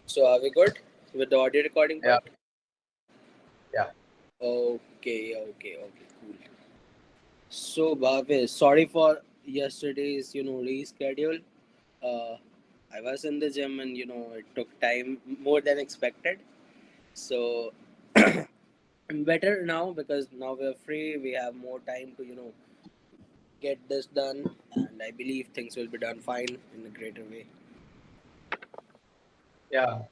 So are we good with the audio recording Yeah, part? yeah. Okay, cool. So Bhavesh, sorry for yesterday's, reschedule. Uh, I was in the gym and it took time more than expected. So I'm better now because now we're free. We have more time to get this done, and I believe things will be done fine in a greater way. Yeah.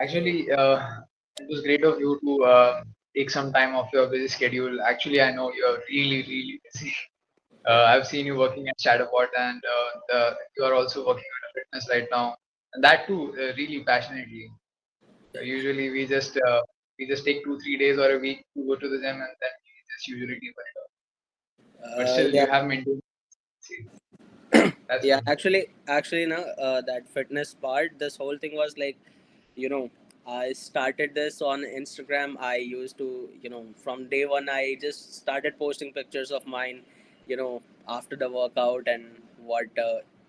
Actually, it was great of you to take some time off your busy schedule. Actually, I know you're really, really busy. I've seen you working at Sttabot, and you are also working on a fitness right now, and that too, really passionately. Usually, we just take 2 3 days or a week to go to the gym, and then we just usually give it up. But still, Yeah, you have maintained. See, that's yeah. good. Actually, now that fitness part, this whole thing was like, you know, I started this on Instagram. I used to, from day one, I just started posting pictures of mine, after the workout and what,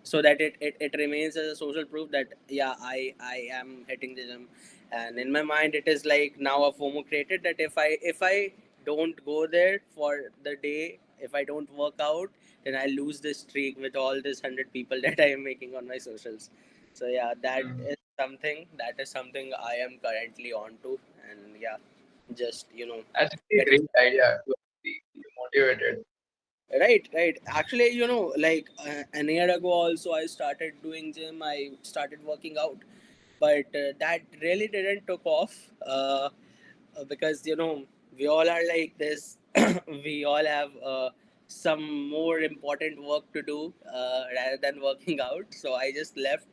so that it remains as a social proof that yeah, I am hitting the gym, and in my mind, it is like now a FOMO created that if I don't go there for the day, if I don't work out, then I lose this streak with all this 100 people that I am making on my socials. So yeah, Mm. that is something I am currently on to, and yeah, just That's a getting great idea to be motivated. right. Actually, like an year ago, also I started doing gym. I started working out, but that really didn't took off. Because we all are like this. We all have some more important work to do rather than working out. So I just left.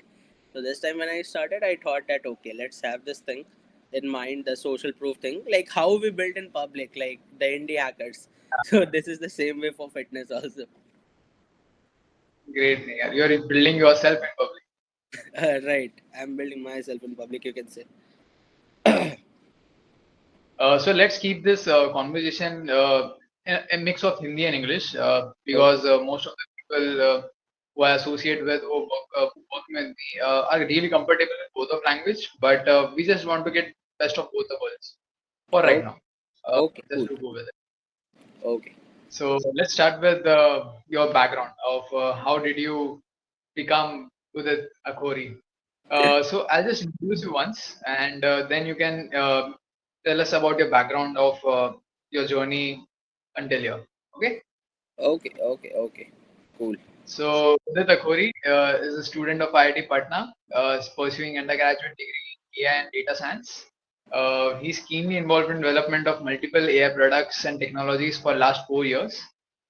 So this time when I started, I thought that okay, let's have this thing in mind, the social proof thing, like how we built in public, like the indie hackers. So this is the same way for fitness also. Great thing. You're building yourself in public. Right, I'm building myself in public, you can say. So let's keep this conversation a mix of Hindi and English Okay, because most of the people who I associate with or who work with me are really comfortable with both of language, but we just want to get best of both the worlds for right okay, now. okay, Just cool. to go with it. Okay. So let's start with your background of how did you become Udit Akhouri. So I'll just introduce you once, and then you can tell us about your background of your journey until here. Okay. Okay, cool. So Udit Akhouri is a student of IIT Patna, is pursuing undergraduate degree in AI and data science. He's keenly involved in development of multiple AI products and technologies for last 4 years.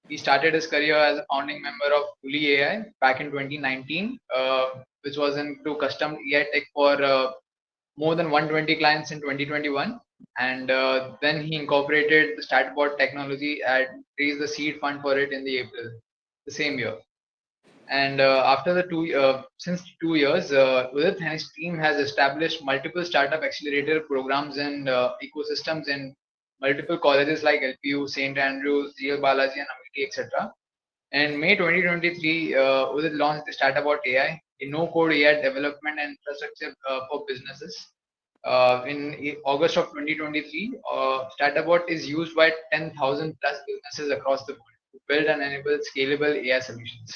He started his career as a founding member of Bully AI back in 2019, which was into custom AI tech for more than 120 clients in 2021. And then he incorporated the Sttabot technology and raised the seed fund for it in the April the same year. And after the since 2 years, Udit and his team has established multiple startup accelerator programs and ecosystems in multiple colleges like LPU, St. Andrews, GL Balaji, and Amity, etc. In May 2023, Udit launched the Sttabot AI, a no-code AI development and infrastructure for businesses. In August of 2023, Sttabot is used by 10,000 plus businesses across the world to build and enable scalable AI solutions.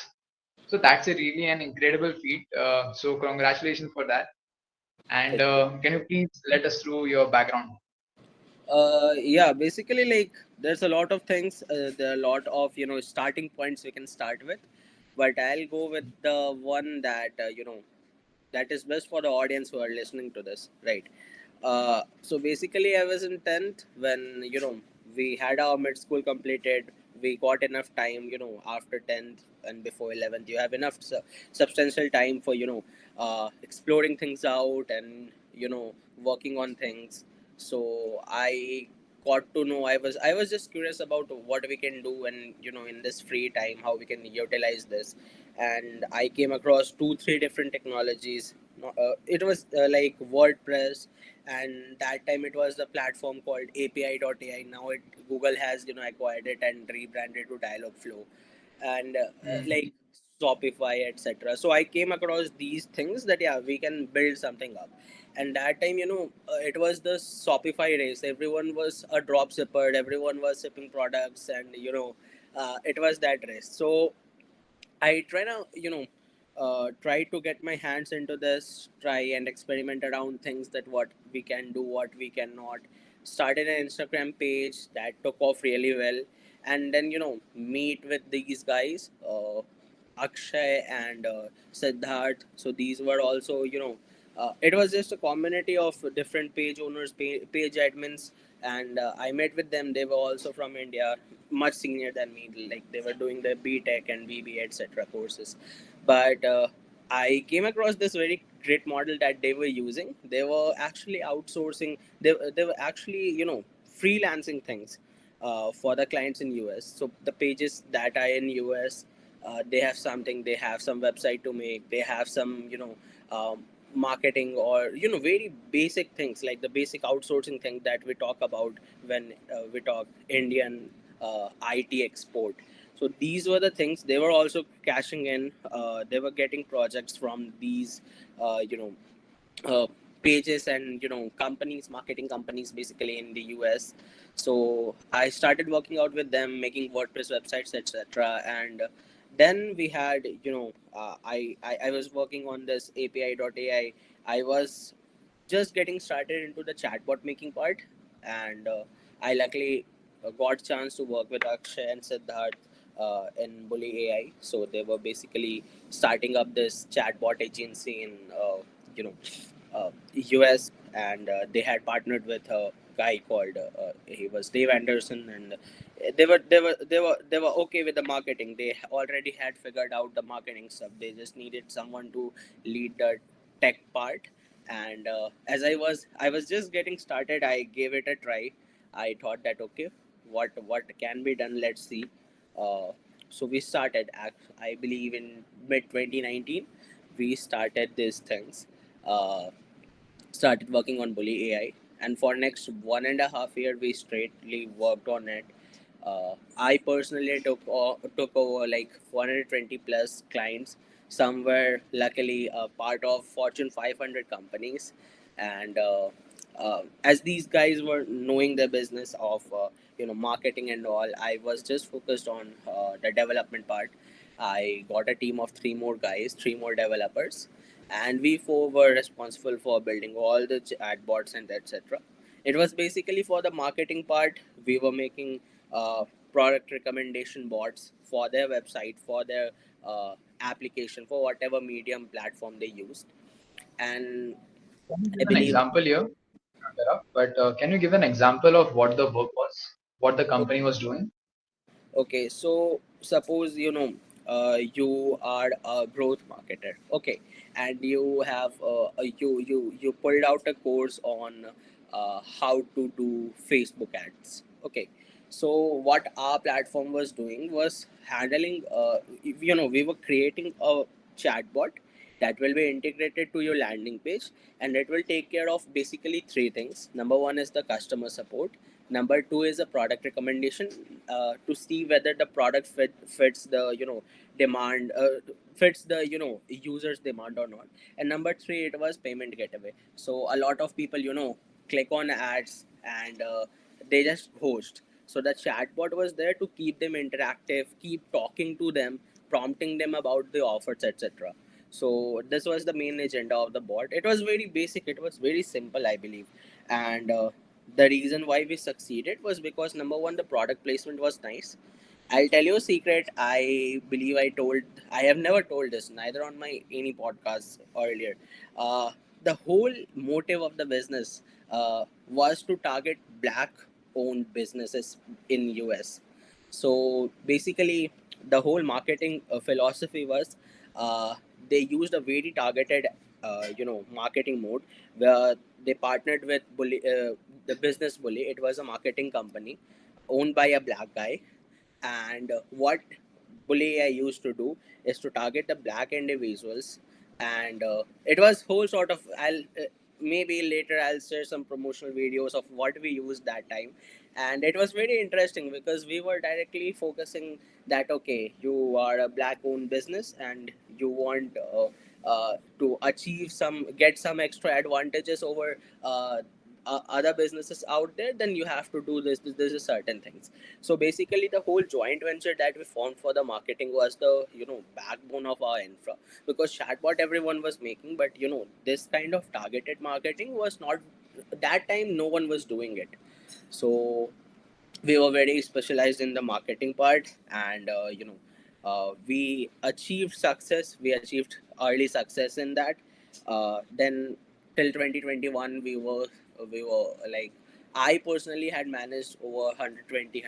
So that's a really an incredible feat. So congratulations for that. And Thank you. can you please let us through your background? Yeah, basically, like there's a lot of things. There are a lot of starting points we can start with, but I'll go with the one that that is best for the audience who are listening to this, right? So basically, I was in 10th when we had our mid school completed. We got enough time, after 10th and before 11th. You have enough substantial time for exploring things out and working on things. So I got to know, I was just curious about what we can do, and in this free time how we can utilize this. And I came across two three different technologies. It was like WordPress, and that time it was the platform called API.ai. Now Google has acquired it and rebranded to Dialogflow. And Mm. like Shopify, etc. So I came across these things that yeah, we can build something up. And that time, it was the Shopify race. Everyone was a drop shipper, everyone was shipping products, and it was that race. So I try to, try to get my hands into this, try and experiment around things that what we can do, what we cannot. Started an Instagram page that took off really well, and then meet with these guys, Akshay and Siddharth. So these were also, it was just a community of different page owners, page admins, and I met with them. They were also from India, much senior than me. Like they were doing the B Tech and BB etc. courses, but I came across this very great model that they were using. They were actually outsourcing. They were actually freelancing things for the clients in US. So the pages that are in US, they have something. They have some website to make. They have some marketing, or very basic things like the basic outsourcing thing that we talk about when we talk Indian IT export. So these were the things they were also cashing in. They were getting projects from these uh, you know uh, pages and companies, marketing companies, basically in the US. So I started working out with them, making WordPress websites, etc. And then we had I was working on this API.ai. I was just getting started into the chatbot making part, and I luckily got chance to work with Akshay and Siddharth in Bully AI. So they were basically starting up this chatbot agency in you know US, and they had partnered with a guy called he was Dave Anderson, and they were okay with the marketing. They already had figured out the marketing stuff. They just needed someone to lead the tech part. And as I was just getting started, I gave it a try. I thought that okay, what can be done, let's see. uh, so we started I believe in mid 2019 we started these things. uh, Started working on Bully AI, and for next 1.5 year we straightly worked on it. I personally took over like 420 plus clients. Some were luckily a part of Fortune 500 companies, and as these guys were knowing the business of marketing and all, I was just focused on the development part. I got a team of three more guys, three more developers, and we four were responsible for building all the chatbots and etc. It was basically for the marketing part. We were making product recommendation bots for their website, for their application, for whatever medium platform they used. And Can you I give an believe, example here? But can you give an example of what the work was, what the company was doing? okay, so suppose you are a growth marketer, okay, and you have you pulled out a course on how to do Facebook ads, okay. So what our platform was doing was handling, we were creating a chatbot that will be integrated to your landing page, and it will take care of basically three things. Number one is the customer support. Number two is a product recommendation, to see whether the product fits the demand, fits the user's demand or not. And number three, it was payment gateway. So a lot of people click on ads, and they just host. So the chatbot was there to keep them interactive, keep talking to them, prompting them about the offers, etc. So this was the main agenda of the bot. It was very basic, it was very simple, I believe. And the reason why we succeeded was because number one, the product placement was nice. I'll tell you a secret. I believe I have never told this, neither on my any podcast earlier. Uh, the whole motive of the business was to target black owned businesses in US. So basically, the whole marketing philosophy was, uh, they used a very targeted, marketing mode, where they partnered with the business Bully. It was a marketing company owned by a black guy, and what Bully AI used to do is to target the black individuals, and it was whole sort of. Maybe later I'll share some promotional videos of what we used that time, and it was very interesting because we were directly focusing that okay, you are a black owned business and you want to achieve some, get some extra advantages over other businesses out there, then you have to do this is certain things. So basically the whole joint venture that we formed for the marketing was the, you know, backbone of our infra, because chatbot everyone was making, but you know, this kind of targeted marketing was not, that time no one was doing it. So we were very specialized in the marketing part, and we achieved success, we achieved early success in that. Then till 2021 we were like, I personally had managed over 120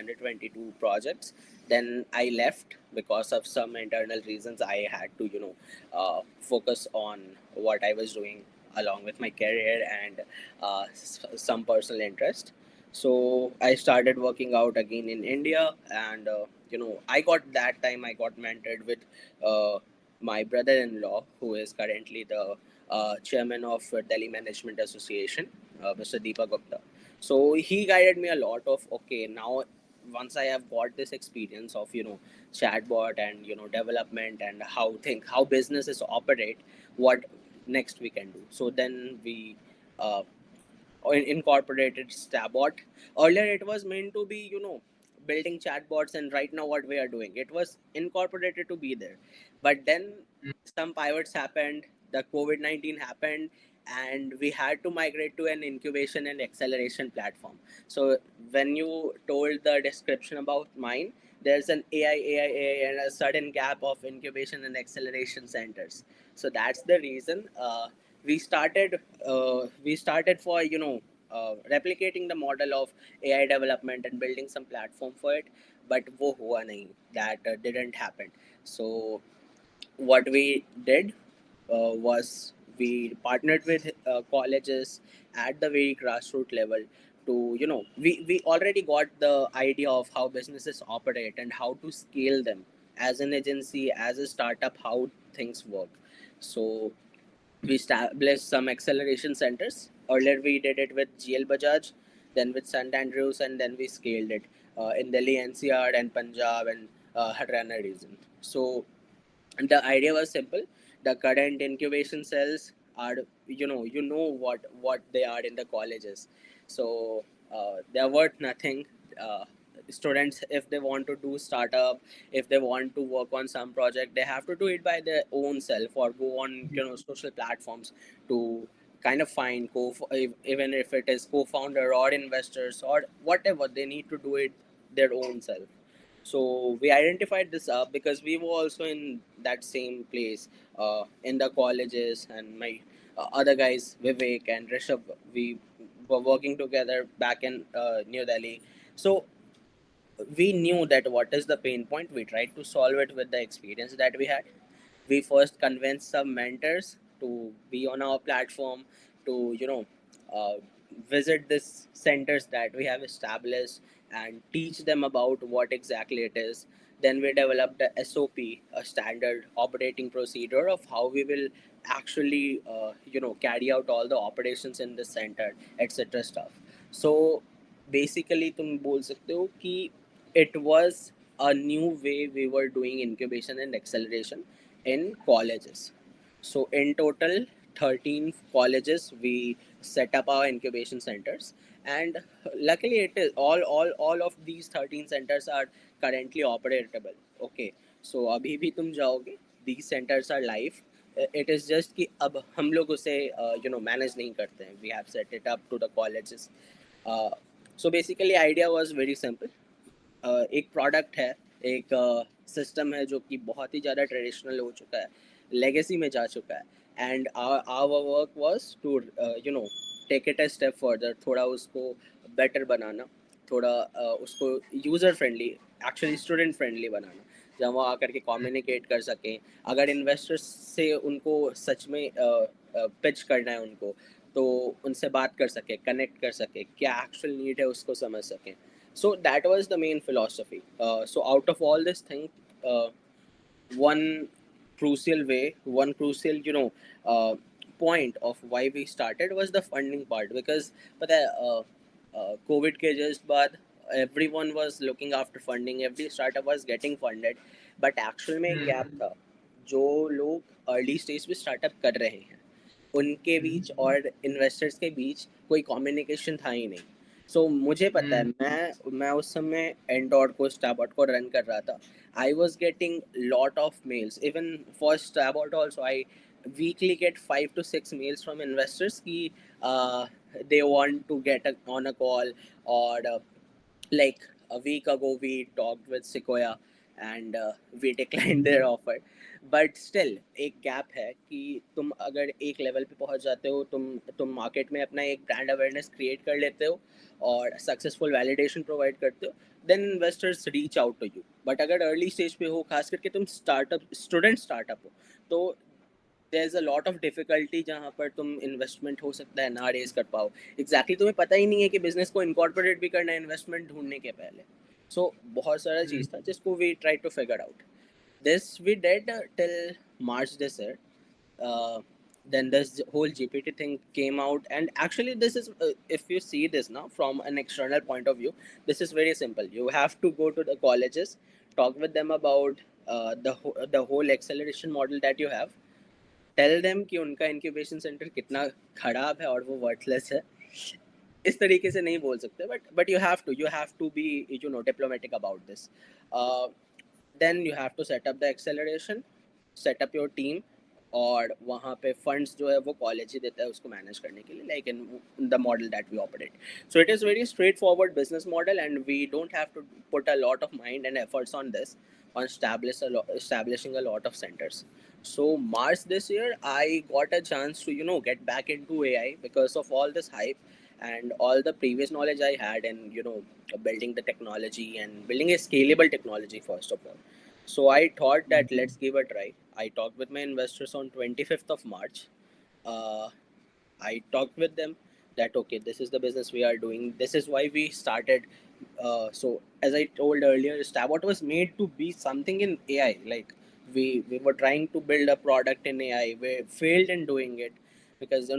projects. Then I left because of some internal reasons. I had to, you know, focus on what I was doing along with my career and some personal interest. So I started working out again in India, and I got, that time I got mentored with uh, my brother-in-law, who is currently the chairman of Delhi Management Association, Mr. Deepak Gupta. So he guided me a lot of, okay, now once I have got this experience of, you know, chatbot and, you know, development and how businesses operate, what next we can do. So then we uh, incorporated Sttabot. Earlier, it was meant to be, you know, building chatbots, and right now, what we are doing, it was incorporated to be there. But then some pivots happened, the COVID-19 happened, and we had to migrate to an incubation and acceleration platform. So, when you told the description about mine, there's an AI, and a sudden gap of incubation and acceleration centers. So that's the reason we started for, you know, replicating the model of AI development and building some platform for it, but wo hua nahi, that didn't happen. So what we did was we partnered with colleges at the very grassroots level to, you know, we already got the idea of how businesses operate and how to scale them as an agency, as a startup, how things work. So we established some acceleration centers. Earlier, we did it with GL Bajaj, then with St. Andrews, and then we scaled it in Delhi NCR and Punjab and Haryana region. So the idea was simple. The current incubation cells are, you know what they are in the colleges. So they're worth nothing. Students, if they want to do startup, if they want to work on some project, they have to do it by their own self or go on, you know, social platforms to kind of find even if it is co-founder or investors or whatever, they need to do it their own self. So we identified this up because we were also in that same place in the colleges, and my other guys, Vivek and Rishabh, we were working together back in New Delhi. So we knew that what is the pain point. We tried to solve it with the experience that we had. We first convinced some mentors to be on our platform, to, you know, uh, visit these centers that we have established and teach them about what exactly it is. Then we developed a SOP, a standard operating procedure of how we will actually carry out all the operations in the center, etc stuff. So basically तुम बोल सकते हो कि it was a new way we were doing incubation and acceleration in colleges. So in total, 13 colleges we set up our incubation centers, and luckily it is all of these 13 centers are currently operatable. Okay, so अभी भी तुम जाओगे, these centers are live. It is just कि अब हम लोग उसे manage नहीं करते हैं. We have set it up to the colleges. uh, so basically idea was very simple. एक प्रोडक्ट है, एक सिस्टम है जो कि बहुत ही ज़्यादा ट्रेडिशनल हो चुका है, लेगेसी में जा चुका है, and our work was to take it a step further, थोड़ा उसको बेटर बनाना, थोड़ा उसको user friendly, actually student friendly बनाना, जहाँ वो आकर के कम्युनिकेट कर सकें। अगर इन्वेस्टर्स से उनको सच में पिच करना है उनको, तो उनसे बात कर सके, कनेक्ट कर सके, क्या एक्चुअल नीड है उसको समझ सकें। So that was the main philosophy. So out of all this thing, uh, one crucial way, one crucial point of why we started was the funding part, because पता है Covid के just बाद everyone was looking after funding, every startup was getting funded, but actual में एक gap था. जो लोग early stage पे स्टार्टअप कर रहे हैं उनके बीच और इन्वेस्टर्स के बीच कोई कम्युनिकेशन था ही नहीं. सो मुझे पता है, मैं उस समय एंटोर को स्टाबॉट को रन कर रहा था. I was getting lot of mails even for Stabot also. I weekly get 5 to 6 mails from investors ki they want to get on a call, or like a week ago we talked with Sequoia and we declined their offer. But still एक gap है कि तुम अगर एक level पे पहुंच जाते हो, तुम मार्केट में अपना एक ब्रांड अवेयरनेस क्रिएट कर लेते हो और सक्सेसफुल वैलिडेशन प्रोवाइड करते हो, then investors reach out to you. But अगर अर्ली स्टेज पे हो, खास करके तुम स्टूडेंट स्टार्टअप हो, तो there is a lot of difficulty जहाँ पर तुम इन्वेस्टमेंट हो सकता है ना रेज कर पाओ. एग्जैक्टली तुम्हें पता ही नहीं है कि बिजनेस को इनकॉर्पोरेट भी करना है इन्वेस्टमेंट ढूंढने के पहले. सो बहुत सारा चीज़ था जिसको we try to figure out. This we did till March this year. Uh, then this whole GPT thing came out, and actually, this is if you see this now from an external point of view, this is very simple. You have to go to the colleges, talk with them about the whole acceleration model that you have. Tell them कि उनका incubation center कितना खराब है और वो worthless है. इस तरीके से नहीं बोल सकते, but you have to be diplomatic about this. uh, then you have to set up the acceleration, set up your team, और वहाँ पे फंड्स जो है वो कॉलेज ही देता है उसको मैनेज करने के लिए, like in the model that we operate. So it is very straight forward business model and we don't have to put a lot of mind and efforts on this, on establishing a lot of centers. So March this year, I got a chance to get back into AI because of all this hype and all the previous knowledge I had in building the technology and building a scalable technology first of all. So I thought that let's give a try. I talked with my investors on 25th of March. Uh, I talked with them that okay, this is the business we are doing. This is why we started. So as I told earlier, Sttabot was made to be something in AI. Like we were trying to build a product in AI. We failed in doing it because the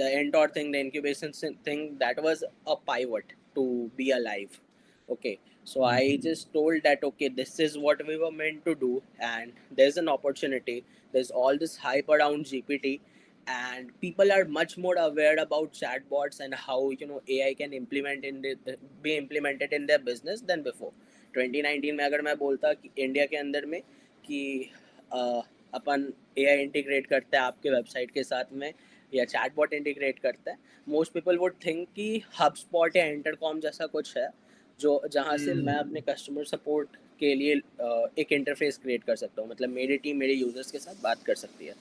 Aentor thing, the incubation thing, that was a pivot to be alive. Okay, so I just told that okay, this is what we were meant to do, and there's an opportunity. There's all this hype around GPT, and people are much more aware about chatbots and how AI can be implemented in their business than before. 2019 में अगर मैं बोलता कि India के अंदर में कि अ, अपन AI integrate करते हैं आपके वेबसाइट के साथ में या चैटबॉट इंटीग्रेट करता है, मोस्ट पीपल वुड थिंक कि हबस्पॉट या इंटरकॉम जैसा कुछ है जो जहाँ से मैं अपने कस्टमर सपोर्ट के लिए एक इंटरफेस क्रिएट कर सकता हूँ, मतलब मेरी टीम मेरे यूजर्स के साथ बात कर सकती है.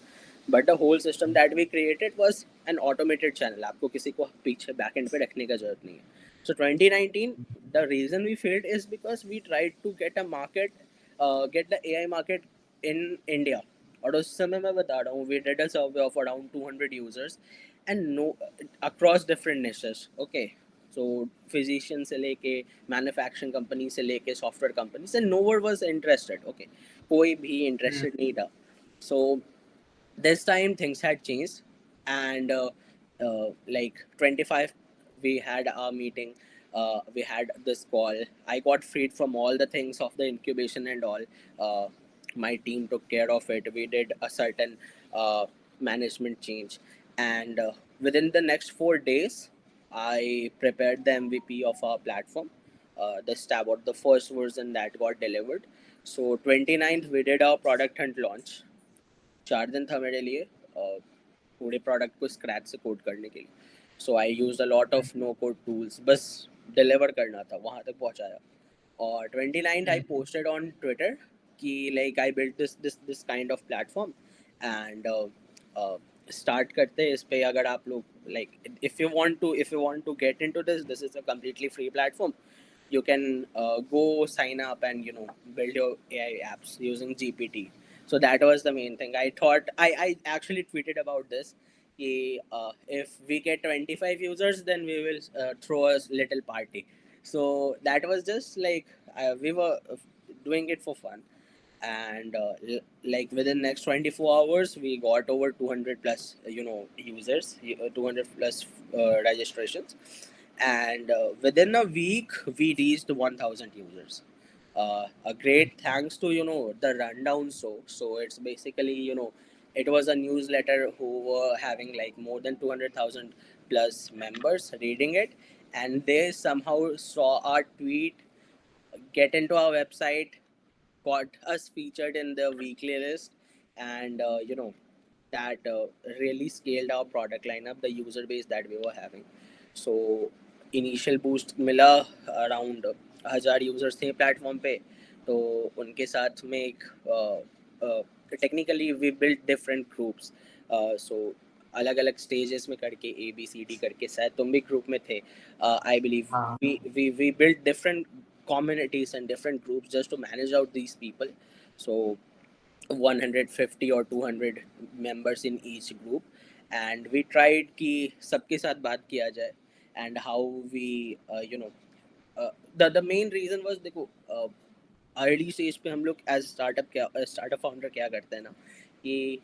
But the whole system that we created was an automated channel. आपको किसी को पीछे बैक एंड पे रखने का जरूरत नहीं है. So 2019, the reason we failed is because we tried to get a market, get the AI market in India. और उस समय मैं बता रहा हूँ we did a survey of around 200 users and no across different niches. Okay, so physician से लेके manufacturing company से लेके सॉफ्टवेयर कंपनी से, no one was interested. Okay, कोई भी इंटरेस्टेड नहीं था. सो this time things had changed, and like 25 we had our meeting, we had this call. I got freed from all the things of the incubation and all. uh, my team took care of it. We did a certain management change, and within the next 4 days I prepared the MVP of our platform, the Sttabot, the first version that got delivered. So 29th we did our product hunt launch. 4 दिन था मेरे लिए पूरे product को scratch से code करने के लिए. So I use a lot of no code tools. बस डिलीवर करना था, वहाँ तक पहुँचाया. और 29th I posted on Twitter कि like I built this kind of platform and start करते हैं इस पे. अगर आप लोग like if you want to get into this is a completely free platform. You can go sign up and build your AI apps using GPT. So that was the main thing. I actually tweeted about this. If we get 25 users, then we will throw a little party. So that was just like we were doing it for fun. And like within next 24 hours we got over 200 plus users, 200 plus registrations. and within a week we reached 1000 users. A great thanks to the rundown. So it's basically it was a newsletter who were having like more than 200,000 plus members reading it, and they somehow saw our tweet, get into our website, got us featured in the weekly list, and that really scaled our product lineup, the user base that we were having. So initial boost मिला, around 1000 users थे platform पे. तो उनके साथ में एक technically we built different groups. So अलग अलग stages में करके A B C D करके, शायद तुम भी group में थे. I believe हाँ. we built different communities and different groups just to manage out these people. So 150 or 200 members in each group, and we tried कि सबके साथ बात किया जाए, and how we the main reason was, देखो early stage पे हम लोग एज स्टार्टअप फाउंडर क्या करते हैं ना, कि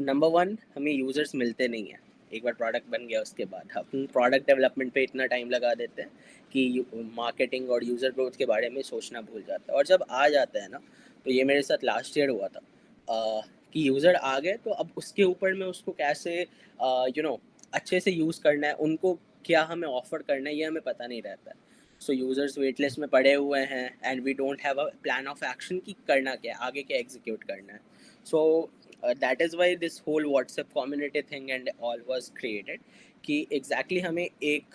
नंबर वन, हमें यूजर्स मिलते नहीं हैं. एक बार प्रोडक्ट बन गया उसके बाद हम प्रोडक्ट डेवलपमेंट पे इतना टाइम लगा देते हैं कि मार्केटिंग और यूज़र ग्रोथ के बारे में सोचना भूल जाता है. और जब आ जाता है ना, तो ये मेरे साथ लास्ट ईयर हुआ था, कि यूज़र आ गए तो अब उसके ऊपर में उसको कैसे अच्छे से यूज़ करना है, उनको क्या हमें ऑफर करना है, ये हमें पता नहीं रहता है. सो यूज़र्स वेट लिस्ट में पड़े हुए हैं, and we don't have a plan of action कि करना क्या है, आगे क्या एग्जीक्यूट करना है. सो that is why this whole WhatsApp community thing and all was created, कि exactly हमें एक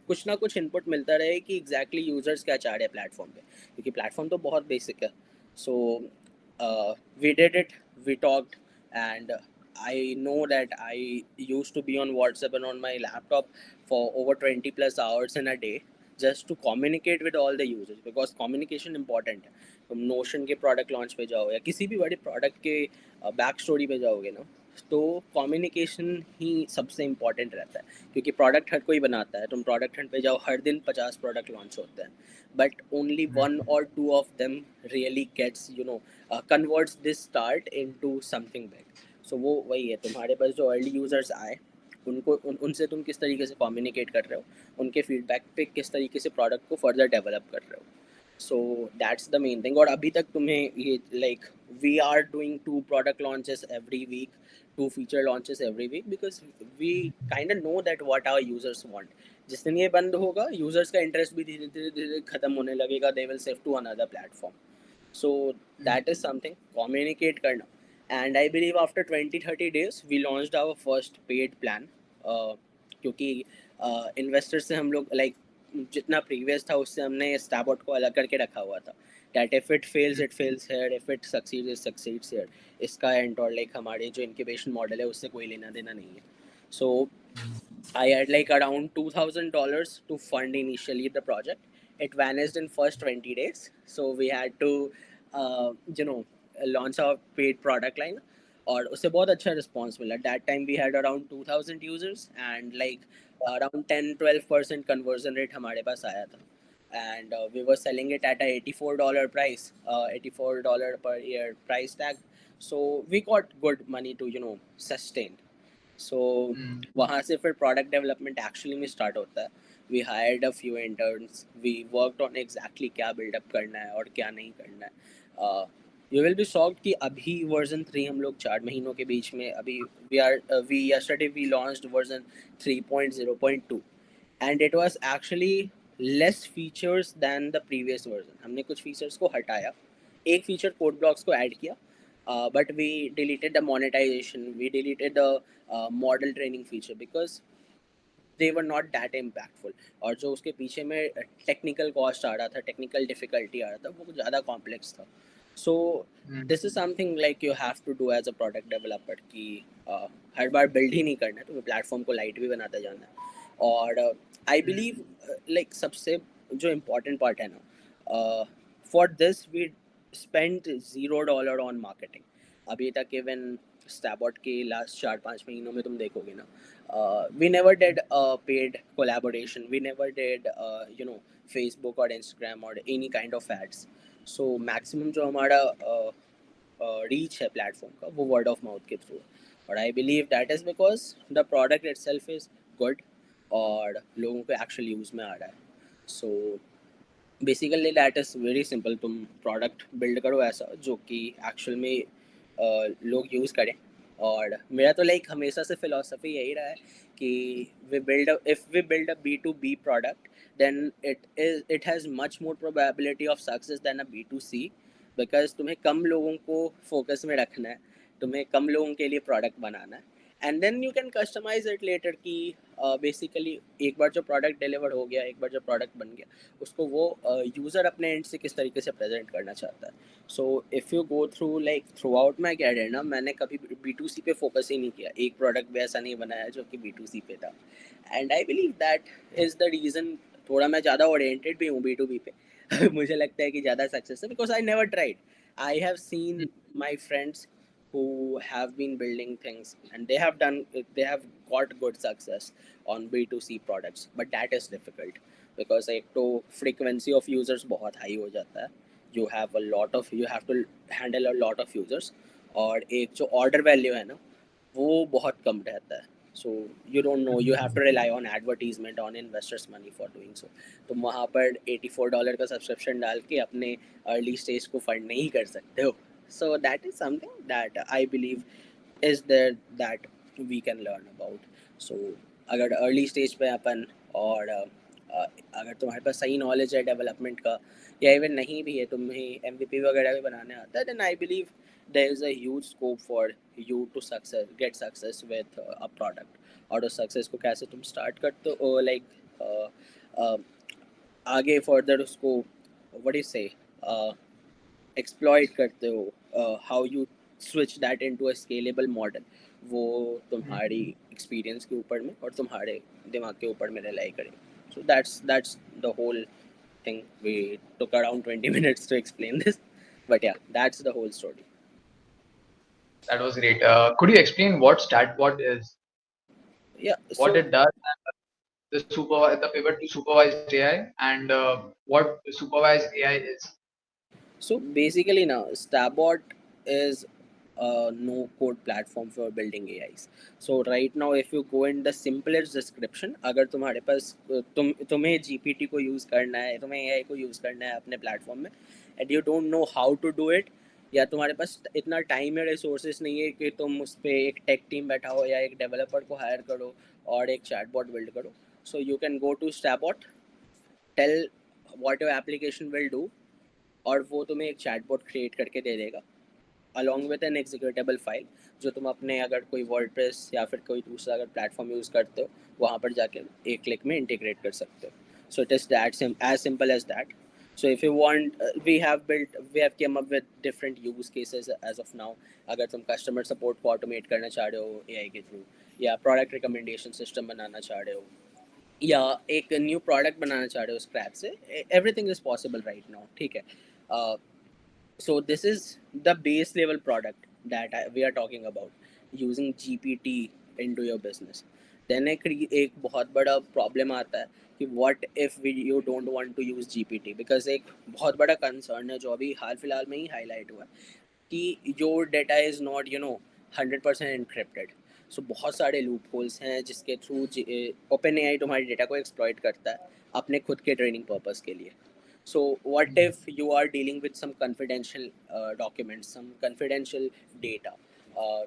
कुछ ना कुछ इनपुट मिलता रहे कि exactly यूजर्स क्या चाह रहे हैं प्लेटफॉर्म पे, क्योंकि प्लेटफॉर्म तो बहुत बेसिक है. सो we did it, we talked, and I know that I used to be on WhatsApp and on my laptop for over 20 plus hours in a day, just to communicate with all the users, because communication important है. तुम notion के product launch पे जाओ या किसी भी बड़े product के बैक स्टोरी पे जाओगे ना, तो कम्युनिकेशन ही सबसे इम्पोर्टेंट रहता है, क्योंकि प्रोडक्ट हर कोई बनाता है. तुम प्रोडक्ट हंट पे जाओ, हर दिन 50 प्रोडक्ट लॉन्च होते हैं, बट ओनली वन और two of them really gets converts this start into something big. So वो वही है, तुम्हारे पास जो अर्ली यूजर्स आए, उनको उनसे तुम किस तरीके से कम्युनिकेट कर रहे हो, उनके फीडबैक पे किस तरीके से प्रोडक्ट को फर्दर डेवलप कर रहे हो. So that's the main thing. और अभी तक तुम्हें ये like we are doing 2 product launches every week, 2 feature launches every week, because we kind of know that what our users want. जिस दिन ये बंद होगा, यूजर्स का इंटरेस्ट भी धीरे धीरे धीरे खत्म होने लगेगा, they will shift to another platform. So that is something, communicate करना. And I believe after 20-30 days we launched our first paid plan. क्योंकि इन्वेस्टर से हम लोग लाइक जितना प्रीवियस था उससे हमने स्टाबॉट को अलग करके रखा हुआ था, that if it fails it fails here, if it succeeds it succeeds here. इसका एंटोर लाइक हमारे जो इनक्यूबेशन मॉडल है उससे कोई लेना देना नहीं है. So I had like around $2,000 to fund initially the project. It vanished in first 20 days, so we had to, you know, launch our paid product line. और उससे बहुत अच्छा रिस्पॉन्स मिला. That time we had around 2,000 users and like around 10-12% conversion rate हमारे पास आया था. And we were selling it at a $84 price, $84 per year price tag. So we got good money to sustain. सो वहाँ से फिर product development actually में start होता है. We hired a few interns, we worked on exactly क्या build up करना है और क्या नहीं करना है. यू विल बी शॉक्ड कि अभी वर्जन 3 हम लोग 4 महीनों के बीच में अभी we yesterday we launched version 3.0.2, and it was actually less features than the previous version. हमने कुछ फीचर्स को हटाया, एक फीचर कोड ब्लॉक्स को ऐड किया, but we deleted the monetization, we deleted the model training feature, because they were not that impactful. और जो उसके पीछे में टेक्निकल कॉस्ट आ रहा था, टेक्निकल डिफिकल्टी आ रहा था, वो ज़्यादा कॉम्प्लेक्स था. So this is something like you have to do as a product developer, कि हर बार बिल्ड ही नहीं करना है, तुम्हें प्लेटफॉर्म को लाइट भी बनाते जाना है. और आई बिलीव लाइक सबसे जो इम्पोर्टेंट पार्ट है ना, for this we spend $0 on marketing. अभी तक इवन स्टैबॉट के लास्ट 4-5 महीनों में तुम देखोगे ना, we never did a paid collaboration, we never did Facebook or Instagram or any kind of ads. So maximum जो हमारा रीच है प्लेटफॉर्म का, वो वर्ड ऑफ माउथ के थ्रू है. और I believe that is because the product it self is good. और लोगों को एक्चुअल यूज़ में आ रहा है। So basically that is very simple, तुम प्रोडक्ट बिल्ड करो ऐसा जो कि एक्चुअल में लोग यूज़ करें। और मेरा तो लाइक हमेशा से फिलॉसफी यही रहा है कि we build a B to B product, then it has much more probability of success than a B to C, because तुम्हें कम लोगों को फोकस में रखना है, तुम्हें कम लोगों के लिए प्रोडक्ट बनाना है, and then you can customize it later कि बेसिकली एक बार जो प्रोडक्ट डिलीवर हो गया, एक बार जो प्रोडक्ट बन गया, उसको वो यूज़र अपने एंड से किस तरीके से प्रेजेंट करना चाहता है। So if you go through like throughout my career ना, मैंने कभी बी टू सी पे फोकस ही नहीं किया, एक प्रोडक्ट भी ऐसा नहीं बनाया जो कि बी टू सी पे था। And I believe that is the reason, थोड़ा मैं ज़्यादा ओरिएंटेड भी हूँ बी टू बी पे मुझे लगता है कि ज़्यादा सक्सेस है, because I never tried. I have seen my friends who have been building things and they have got good success on B2C products, but that is difficult because एक तो frequency of users बहुत high हो जाता है, you have to handle a lot of users, और एक जो order value है ना वो बहुत कम रहता है। So you don't know, you have to rely on advertisement, on investors money for doing so. तुम वहाँ पर $84 का सब्सक्रिप्शन डाल के अपने अर्ली स्टेज को फंड नहीं कर सकते हो। So that is something that I believe is there that we can learn about. So अगर अर्ली स्टेज पे अपन और अगर तुम्हारे पास सही नॉलेज है डेवलपमेंट का, या इवन नहीं भी है, तुम्हें MVP वगैरह भी बनाने आता है, then I believe there is a huge scope for you to get success with a product। और उस सक्सेस को कैसे तुम स्टार्ट करते हो, लाइक आगे फर्दर उसको व्हाट यू से एक्सप्लॉइट करते हो, how you switch that into a scalable model, वो तुम्हारी एक्सपीरियंस के ऊपर में और तुम्हारे दिमाग के ऊपर में रिलाई करेगा। So that's the whole thing. We took around 20 minutes to explain this, but yeah, that's the whole story. That was great. Could you explain what Sttabot is, Yeah, what so it does, the pivot to supervised AI, and what supervised AI is? basically now Sttabot is a no code platform for building AIs. So right now if you go in the simplest description, अगर तुम्हारे पास तुम्हें GPT को use करना है, तुम्हें AI को use करना है अपने प्लेटफॉर्म में, and you don't know how to do it, या तुम्हारे पास इतना टाइम या रिसोर्सेज नहीं है कि तुम उस पर एक टेक टीम बैठाओ या एक डेवलपर को हायर करो और एक चैटबॉट बिल्ड करो, so you can go to Sttabot, tell what your application will do, और वो तुम्हें एक चैटबॉट क्रिएट करके दे देगा along with N executable file, जो तुम अपने अगर कोई वर्डप्रेस या फिर कोई दूसरा अगर प्लेटफॉर्म यूज़ करते हो वहाँ पर जाके एक क्लिक में इंटीग्रेट कर सकते हो। So it is that as simple as that. So if you want, we have came up with different use cases as of now. अगर तुम कस्टमर सपोर्ट को ऑटोमेट करना चाह रहे हो AI के थ्रू, या प्रोडक्ट रिकमेंडेशन सिस्टम बनाना चाह रहे हो, या एक न्यू प्रोडक्ट बनाना चाह रहे हो स्क्रैच से, everything is possible right now, ठीक है। So this is the base level product that we are talking about using GPT into your business। then एक बहुत बड़ा प्रॉब्लम आता है कि what if you don't want to use GPT, because एक बहुत बड़ा कंसर्न है जो अभी हाल फिलहाल में ही हाईलाइट हुआ है कि your data is not 100% encrypted. So बहुत सारे लूप होल्स हैं जिसके थ्रू ओपन AI तुम्हारे डेटा को एक्सप्लॉइट करता है अपने खुद के ट्रेनिंग पर्पस के लिए। So what if you are dealing with some confidential documents, some confidential data,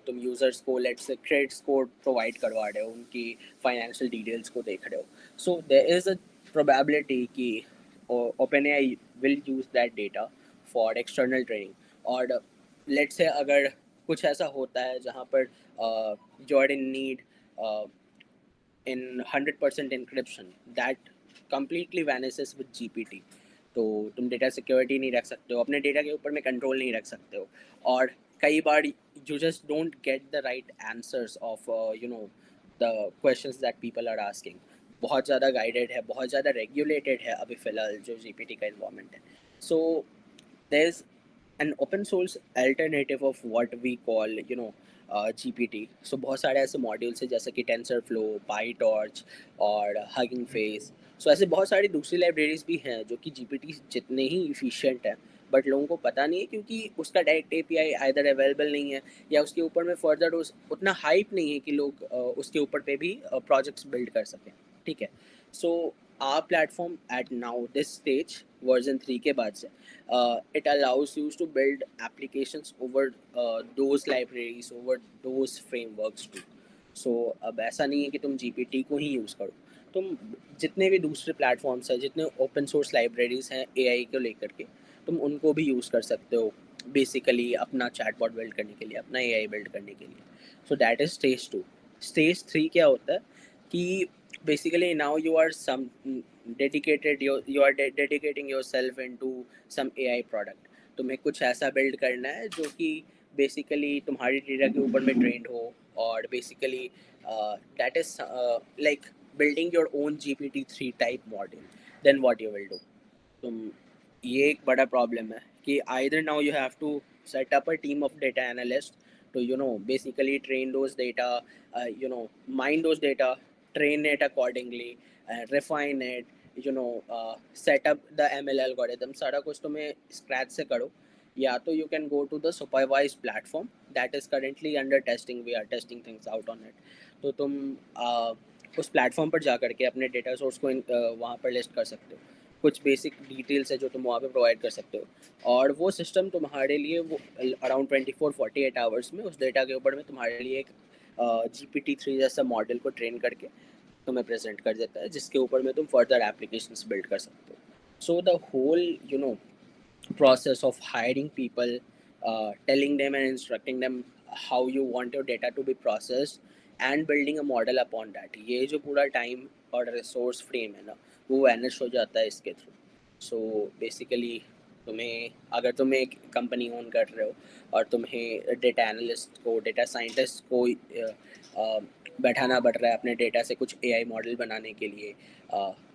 तुम यूजर्स को let's say credit score provide करवा रहे हो, उनकी फाइनेंशियल डिटेल्स को देख रहे हो, so there is a probability कि OpenAI will use that data for external training। और लेट्स से अगर कुछ ऐसा होता है जहाँ पर you are in need in 100% encryption, that completely vanishes with GPT। तो तुम डेटा सिक्योरिटी नहीं रख सकते हो, अपने डेटा के ऊपर में कंट्रोल नहीं रख सकते हो, और कई बार you just don't get the right answers of the questions that people are asking. बहुत ज़्यादा गाइडेड है, बहुत ज़्यादा रेगुलेटेड है अभी फ़िलहाल जो GPT का इन्वायरमेंट है। So there is an open source alternative of what we call GPT। So बहुत सारे ऐसे मॉड्यूल्स हैं जैसे कि TensorFlow, PyTorch और Hugging Face। सो ऐसे बहुत सारी दूसरी लाइब्रेरीज भी हैं जो कि GPT जितने ही इफ़िशियंट हैं, बट लोगों को पता नहीं है क्योंकि उसका डायरेक्ट API आइदर अवेलेबल नहीं है, या उसके ऊपर में फर्दर उतना हाइप नहीं है कि लोग उसके ऊपर पे भी प्रोजेक्ट्स बिल्ड कर सकें। ठीक है. सो our platform at now this stage version 3 के बाद से it allows you to build applications over those libraries over those frameworks too. So अब ऐसा नहीं है कि तुम GPT को ही यूज़ करो. तुम जितने भी दूसरे प्लेटफॉर्म्स हैं, जितने ओपन सोर्स लाइब्रेरीज हैं AI को लेकर के, तुम उनको भी यूज़ कर सकते हो बेसिकली अपना चैटबॉट बिल्ड करने के लिए, अपना AI बिल्ड करने के लिए. So that is stage 2. Stage 3 क्या होता है कि basically now you are some dedicated you are dedicating yourself into some AI product. तुम्हें कुछ ऐसा बिल्ड करना है जो कि बेसिकली तुम्हारी डेटा के ऊपर में ट्रेंड हो, और basically that is like building your own GPT-3 type model. Then what you will do? तुम ये एक बड़ा प्रॉब्लम है कि either now you have to set up a team of data analysts to basically train those data, mine those data, train it accordingly, refine it, set up the ML algorithm. सारा कुछ तुम्हें scratch से करो, या तो you can go to the supervised platform that is currently under testing. We are testing things out on it. तो तुम उस प्लेटफॉर्म पर जा करके अपने डेटा सोर्स को वहाँ पर लिस्ट कर सकते हो. कुछ बेसिक डिटेल्स है जो तुम वहाँ पे प्रोवाइड कर सकते हो, और वो सिस्टम तुम्हारे लिए वो अराउंड 24-48 आवर्स में उस डेटा के ऊपर में तुम्हारे लिए एक GPT-3 जैसा मॉडल को ट्रेन करके तुम्हें प्रेजेंट कर देता है, जिसके ऊपर में तुम फर्दर एप्लीकेशंस बिल्ड कर सकते हो. So the whole process of hiring people, telling them and instructing them how you want your data to be processed, and building a model upon that, ये जो पूरा टाइम और रिसोर्स फ्रेम है ना, वो वैनिश हो जाता है इसके थ्रू. सो बेसिकली तुम्हें, अगर तुम एक कंपनी ओन कर रहे हो और तुम्हें डेटा एनालिस्ट को, डेटा साइंटिस्ट को बैठाना पड़ रहा है अपने डेटा से कुछ AI मॉडल बनाने के लिए,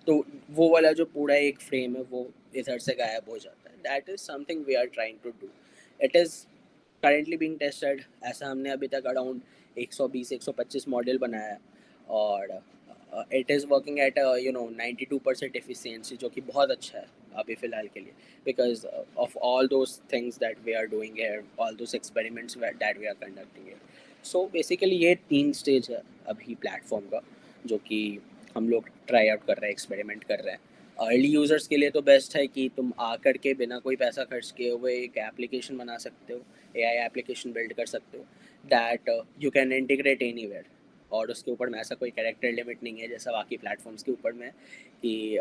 तो वो वाला जो पूरा एक फ्रेम है वो इधर से गायब हो जाता है. That is something we are trying to do. It is currently being tested. ऐसा हमने अभी तक अराउंड 120-125 मॉडल बनाया है, और it is working at 92% efficiency, जो कि बहुत अच्छा है अभी फ़िलहाल के लिए, because of all those things that we are doing here, all those experiments that we are conducting here. So basically ये 3 स्टेज है अभी प्लेटफॉर्म का, जो कि हम लोग ट्राई आउट कर रहे हैं, एक्सपेरिमेंट कर रहे हैं. अर्ली यूज़र्स के लिए तो बेस्ट है कि तुम आकर के बिना कोई पैसा खर्च किए हुए एक एप्लीकेशन बना सकते हो, AI एप्लीकेशन बिल्ड कर सकते हो, that you can integrate anywhere. और उसके ऊपर में ऐसा कोई कैरेक्टर लिमिट नहीं है जैसा बाकी प्लेटफॉर्म्स के ऊपर में, कि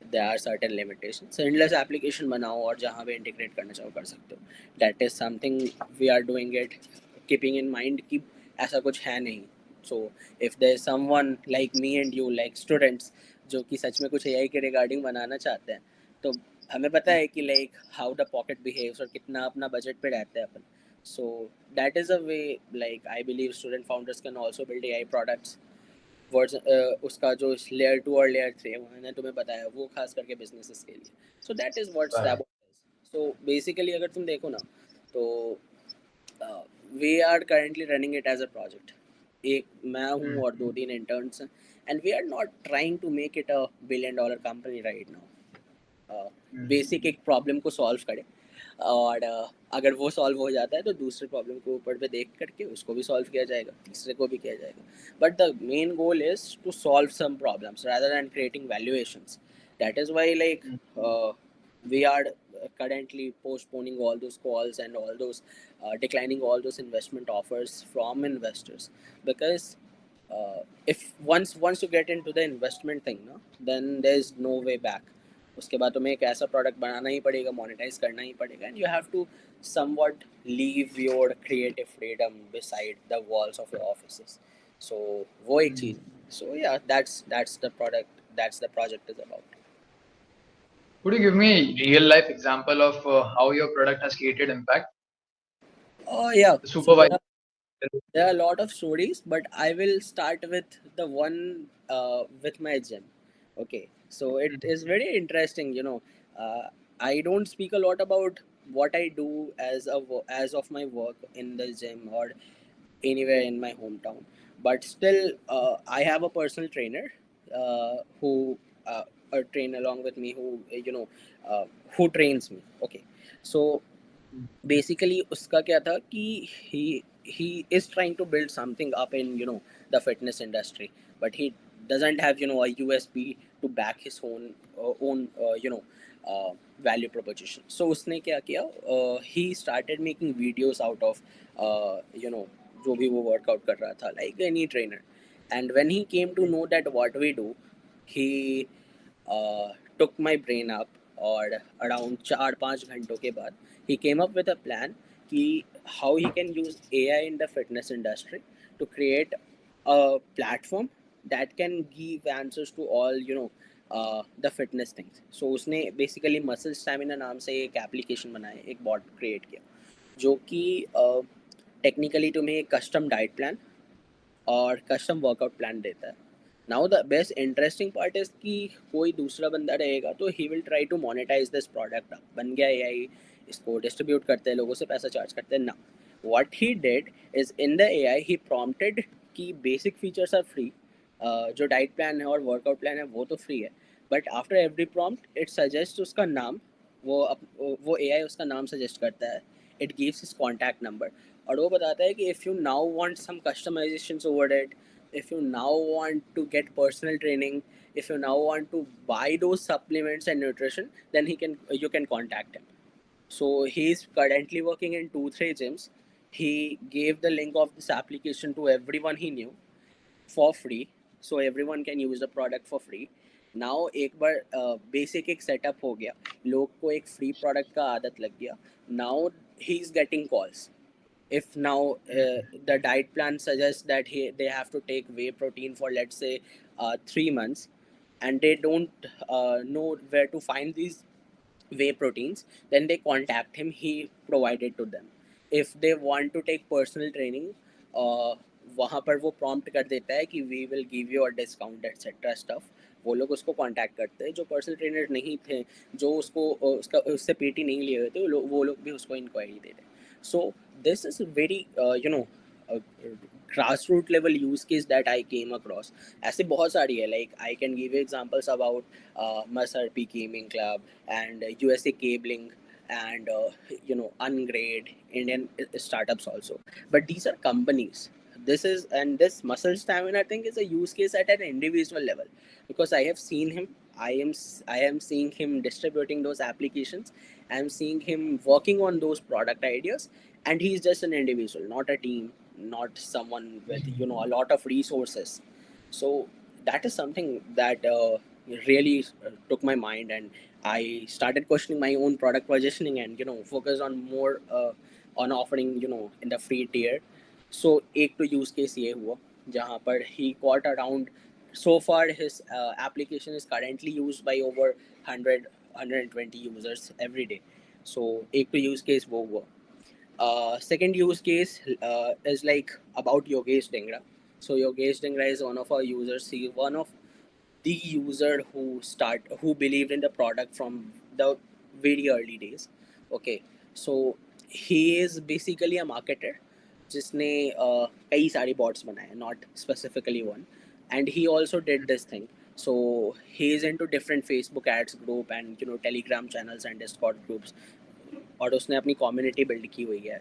there are certain limitation. Endless application बनाओ और जहाँ पे इंटीग्रेट करना चाहो कर सकते हो. That is something we are doing it keeping in mind कि ऐसा कुछ है नहीं. So if there is someone like me and you, like students, जो कि सच में कुछ AI के रिगार्डिंग बनाना चाहते हैं, तो हमें पता है कि like how the pocket behaves और कितना अपना बजट पे रहते हैं अपन. So that is a way, like I believe student founders can also build AI products. Words उसका जो लेयर 2 और लेयर 3 है, मैंने तुम्हें बताया, वो खास करके बिजनेसेस के लिए. So that is what Right. Stabot is. So basically अगर तुम देखो ना, तो we are currently running it as a project. एक मैं हूँ और 2-3 इंटर्न्स हैं, and we are not trying to make it a $1 billion company right now. Basic एक प्रॉब्लम को सॉल्व करें, और अगर वो सॉल्व हो जाता है तो दूसरे प्रॉब्लम को ऊपर पे देख करके उसको भी सॉल्व किया जाएगा, तीसरे को भी किया जाएगा. But the main goal is to solve some problems rather than creating valuations. That is why like we are currently postponing all those calls and all those declining all those investment offers from investors, because if once you get into the investment thing, no, then there is no way back. उसके बाद तुम्हें एक ऐसा product बनाना ही पड़ेगा, monetise करना ही पड़ेगा, and you have to somewhat leave your creative freedom beside the walls of your offices. So वो एक चीज़. So yeah, that's the product, that's the project is about. Could you give me a real life example of how your product has created impact? Oh yeah, so Supervise. there are a lot of stories, but I will start with the one with my gym. Okay, so it is very interesting. I don't speak a lot about what I do as of my work in the gym or anywhere in my hometown, but still, I have a personal trainer who train along with me, who who trains me. Okay, so basically उसका क्या था कि he is trying to build something up in the fitness industry, but he doesn't have a USP to back his own value proposition. So उसने क्या किया, he started making videos out of जो भी वो workout कर रहा था, like any trainer. And when he came to know that what we do, he uh, took my brain up, और around 4-5 घंटों के बाद he came up with a plan कि how he can use AI in the fitness industry to create a platform that can give answers to all the fitness things. So उसने basically muscle stamina नाम से एक application बनाया, एक bot create किया जो कि टेक्निकली तुम्हें एक कस्टम डाइट प्लान और कस्टम वर्कआउट प्लान देता है. Now the best interesting part is कि कोई दूसरा बंदा रहेगा तो he will try to monetize this product. बन गया एआई, इसको डिस्ट्रीब्यूट करते हैं, लोगों से पैसा चार्ज करते हैं ना. What he did is in the AI he prompted कि बेसिक फीचर्स आर फ्री. जो डाइट प्लान है और वर्कआउट प्लान है वो तो फ्री है, but after every prompt it suggest उसका नाम. वो एआई उसका नाम सजेस्ट करता है. It gives his contact number और वो बताता है कि if you now want some customizations over it, if you now want to get personal training, if you now want to buy those supplements and nutrition, then he can you can contact him. So he's currently working in 2-3 gyms. He gave the link of this application to everyone he knew for free, so everyone can use the product for free. Now एक बार basic एक setup हो गया, लोग को एक free product का आदत लग गया. Now he is getting calls. If now the diet plan suggests that they have to take whey protein for, let's say, 3 months, and they don't know where to find these whey proteins, then they contact him. He provided to them. If they want to take personal training, वहाँ पर वो prompt कर देता है कि we will give you a discount etcetera stuff. वो लोग उसको कांटेक्ट करते हैं. जो पर्सनल ट्रेनर नहीं थे, जो उसको उसका उससे पीटी नहीं लिए हुए थे, वो लोग भी उसको इंक्वायरी दे रहे हैं. So this is a very grassroots level use case that I came across. ऐसे बहुत सारी है, like I can give you examples about Masarpi Gaming Club and USA Cabling and Ungrade Indian startups also. But these are companies. This muscle stamina thing is a use case at an individual level, because I have seen him. I am seeing him distributing those applications. I'm seeing him working on those product ideas, and he's just an individual, not a team, not someone with a lot of resources. So that is something that really took my mind, and I started questioning my own product positioning and focus on more on offering in the free tier. So एक तो use case ये हुआ जहाँ पर he got around, so far his application is currently used by over 100 120 users every day. So एक तो use case वो हुआ. Second use case is like about Yogesh Dingra. So Yogesh Dingra is one of our users. He one of the user who believed in the product from the very early days. Okay, so he is basically a marketer जिसने कई सारे bots बनाए, not specifically one. And he also did this thing. So he is into different Facebook ads group and Telegram channels and Discord groups, और उसने अपनी community build की हुई है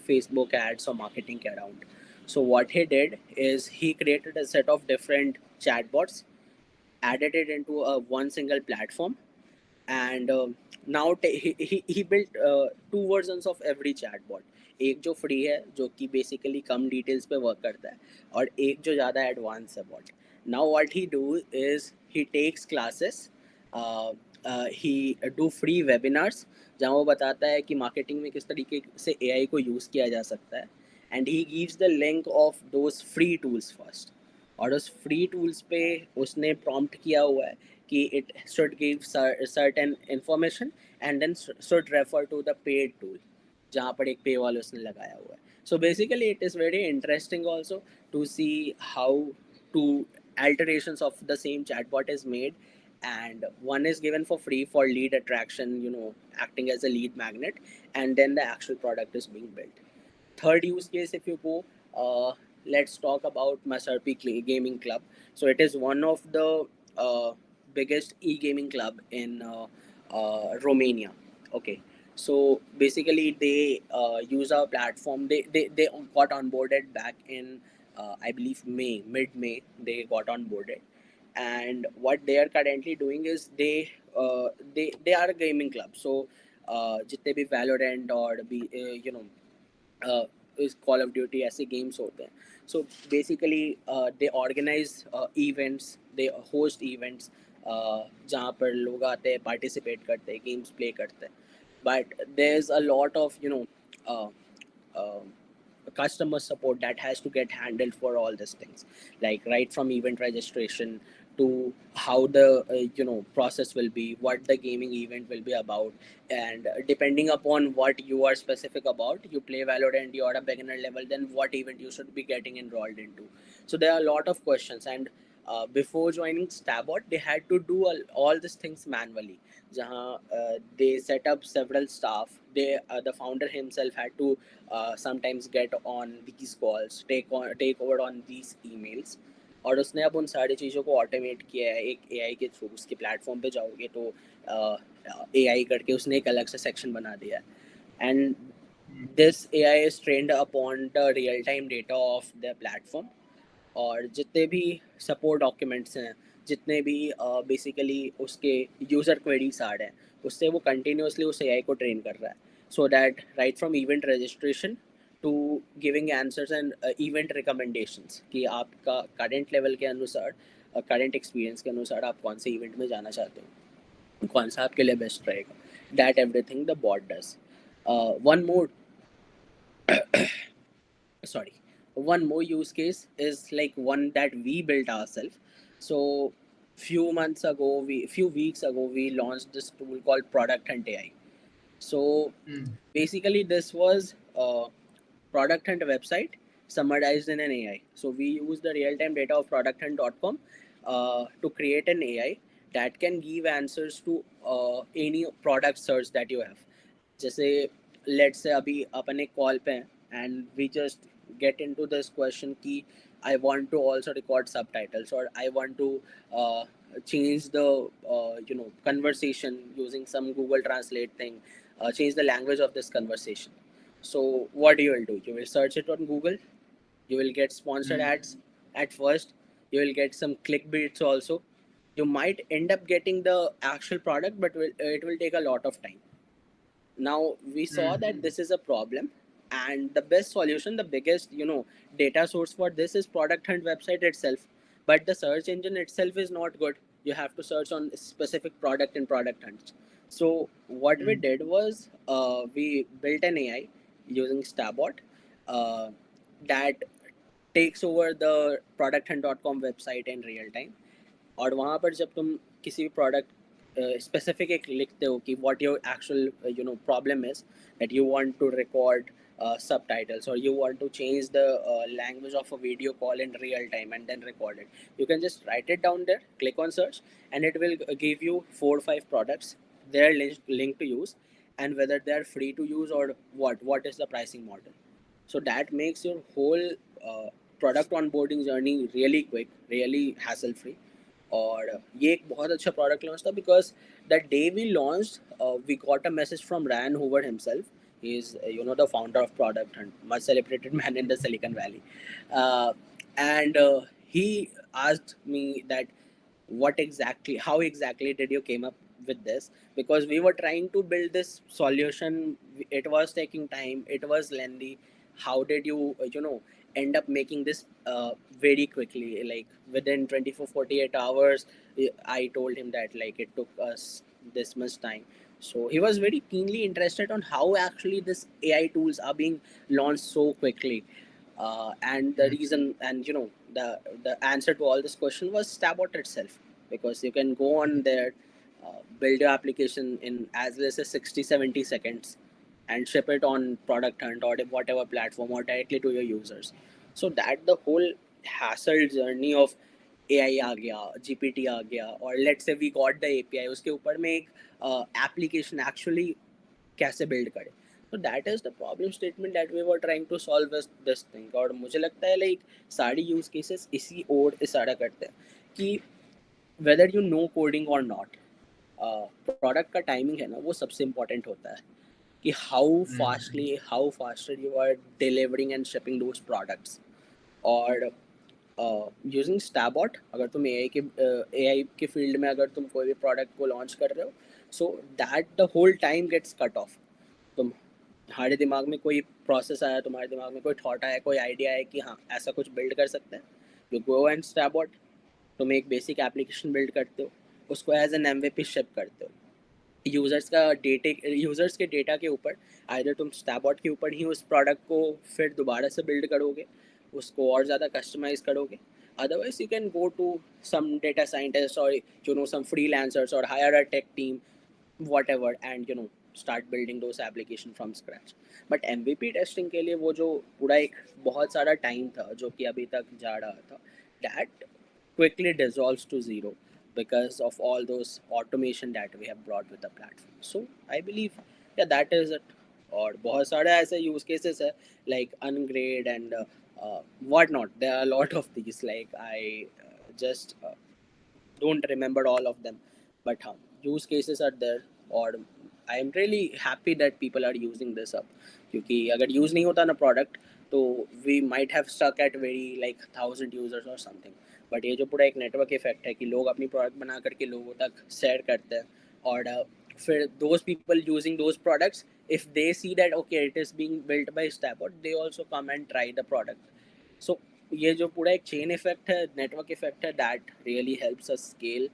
फेसबुक एड्स और मार्केटिंग के around. So what he did is he created a set of different chatbots, added it into a one single platform, and now he built two versions of every chatbot. एक जो free है, जो कि basically कम details पे work करता है, और एक जो ज़्यादा एडवांस है bot. Now what he do is he takes classes, he do free webinars जहाँ वो बताता है कि मार्केटिंग में किस तरीके से एआई को यूज़ किया जा सकता है. And he gives the link of those free tools first. और उस फ्री टूल्स पे उसने प्रॉम्प्ट किया हुआ है कि it should give certain information and then should refer to the paid tool जहाँ पर एक पे वाला उसने लगाया हुआ है. So basically it is very interesting also to see how two alterations of the same chatbot is made, and one is given for free for lead attraction, acting as a lead magnet, and then the actual product is being built. Third use case, if you go, let's talk about Masarpi Gaming Club. So it is one of the biggest e-gaming club in Romania. Okay, so basically they use our platform. They got onboarded back in I believe mid May they got onboarded, and what they are currently doing is they are a gaming club. So जितने भी Valorant और भी uh, is Call of Duty ऐसे games होते हैं. So basically they organize events, they host events जहाँ पर लोग आते हैं, participate करते हैं, games play करते हैं. But there's a lot of uh, uh, customer support that has to get handled for all these things, like right from event registration to how the process will be, what the gaming event will be about, and depending upon what you are specific about, you play Valorant, you are a beginner level, then what event you should be getting enrolled into. So there are a lot of questions, and before joining Sttabot, they had to do all these things manually. They set up several staff. The founder himself had to sometimes get on these calls, take over on these emails. और उसने अब उन सारी चीज़ों को automate किया है एक एआई के थ्रू. उसके प्लेटफॉर्म पे जाओगे तो एआई करके उसने एक अलग से सेक्शन बना दिया है. And this AI is trend upon the real time data of the platform. और जितने भी सपोर्ट डॉक्यूमेंट्स हैं, जितने भी बेसिकली उसके यूज़र क्वेरीज आ रहे हैं, उससे वो कंटिन्यूसली उस एआई को ट्रेन कर रहा है. So that right from event registration to giving answers and event recommendations कि आपका करंट लेवल के अनुसार, करंट एक्सपीरियंस के अनुसार आप कौन से इवेंट में जाना चाहते हो, कौन सा आपके लिए बेस्ट रहेगा. That everything the bot does. One more sorry One more use case is like one that we built ourselves. So few weeks ago we launched this tool called Product Hunt AI. So basically this was a Product Hunt website summarized in an AI. So we use the real-time data of producthunt.com to create an AI that can give answers to any product search that you have. जैसे let's say अभी अपन एक call पे हैं and we just get into this question कि I want to also record subtitles और I want to change the conversation using some Google Translate thing, change the language of this conversation. So what you will do, you will search it on Google, you will get sponsored ads at first, you will get some clickbaits also, you might end up getting the actual product, but it will take a lot of time. Now we saw that this is a problem, and the best solution, the biggest data source for this is Product Hunt website itself. But the search engine itself is not good. You have to search on specific product in Product Hunt. So what we did was we built an AI using Sttabot uh, that takes over the producthunt.com website in real time. और वहाँ पर जब तुम किसी भी product specific एक लिखते हो कि what your actual problem is, that you want to record subtitles, or you want to change the language of a video call in real time and then record it, you can just write it down there, click on search, and it will give you 4 or 5 products, their link to use, and whether they are free to use or what is the pricing model. So that makes your whole product onboarding journey really quick, really hassle free. और ये एक बहुत अच्छा product launch था because that day we launch we got a message from Ryan Hoover himself. He is the founder of Product Hunt, much celebrated man in the Silicon Valley. And he asked me that how exactly did you came up with this, because we were trying to build this solution, it was taking time, it was lengthy. How did you end up making this very quickly, like within 24-48 hours? I told him that like it took us this much time. So he was very keenly interested on how actually this AI tools are being launched so quickly. And the reason, and the answer to all this question was Sttabot itself, because you can go on there, build your application in as less as 60-70 seconds, and ship it on Product Hunt or whatever platform or directly to your users. So that the whole hassle journey of AI आ गया, GPT आ गया, और let's say we got the API, उसके ऊपर में एक application actually कैसे build करे. So that is the problem statement that we were trying to solve with this thing. और मुझे लगता है like सारी use cases इसी ओर इशारा करते हैं कि whether you know coding or not, product का timing है ना, वो सबसे important होता है कि how faster you are delivering and shipping those products. और यूजिंग स्टैबॉट, अगर तुम एआई के फील्ड में अगर तुम कोई भी प्रोडक्ट को लॉन्च कर रहे हो, so that the whole time gets cut off. तुम तुम्हारे दिमाग में कोई प्रोसेस आया, तुम्हारे दिमाग में कोई थॉट आया, कोई आइडिया है कि हाँ ऐसा कुछ बिल्ड कर सकते हैं, यू गो एंड स्टैबॉट. तुम एक बेसिक एप्लीकेशन बिल्ड करते हो, उसको एज एन एमवीपी शिप करते हो यूजर्स के डेटा के ऊपर. आइदर तुम स्टैबॉट के ऊपर ही उस प्रोडक्ट को फिर दोबारा से बिल्ड करोगे, उसको और ज़्यादा कस्टमाइज करोगे. Otherwise you can go to some data scientist और some freelancers or hire a tech team, whatever, and start building those application from scratch. But MVP testing के लिए वो जो पूरा एक बहुत सारा टाइम था जो कि अभी तक जा रहा था, that quickly dissolves to zero because of all those automation that we have brought with the platform. So I believe, yeah, that is it. और बहुत सारे ऐसे यूज केसेस है like ungrade and what not. There are a lot of these, like I just don't remember all of them, but use cases are there. और I am really happy that people are using this app, क्योंकि अगर use नहीं होता ना product, तो we might have stuck at very like 1,000 users और something. But ये जो पूरा एक नेटवर्क इफेक्ट है कि लोग अपनी प्रोडक्ट बना करके लोगों तक शेयर करते हैं, और फिर those people using those products, if they see that okay it is being built by Stabot, they also come and try the product. So ये जो पूरा एक चेन इफेक्ट है, नेटवर्क इफेक्ट है, that really helps us scale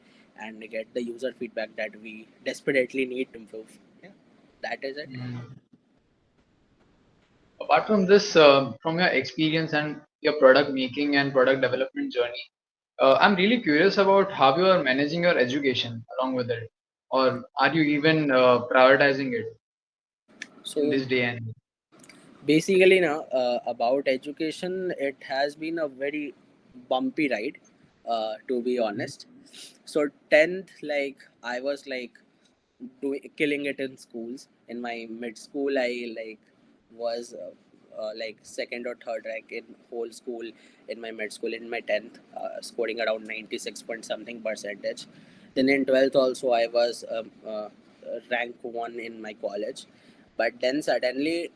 and get the user feedback that we desperately need to improve. Yeah, that is it. Mm. Apart from this, from your experience and your product making and product development journey, I'm really curious about how you are managing your education along with it, or are you even prioritizing it in So this day and age? basically now, about education, it has been a very bumpy ride, to be honest. So 10th, like I was like killing it in schools. In my mid school, I like was like second or third rank in whole school. In my mid school, in my 10th, scoring around 96 point something percentage. Then in 12th also, I was rank 1 in my college. But then suddenly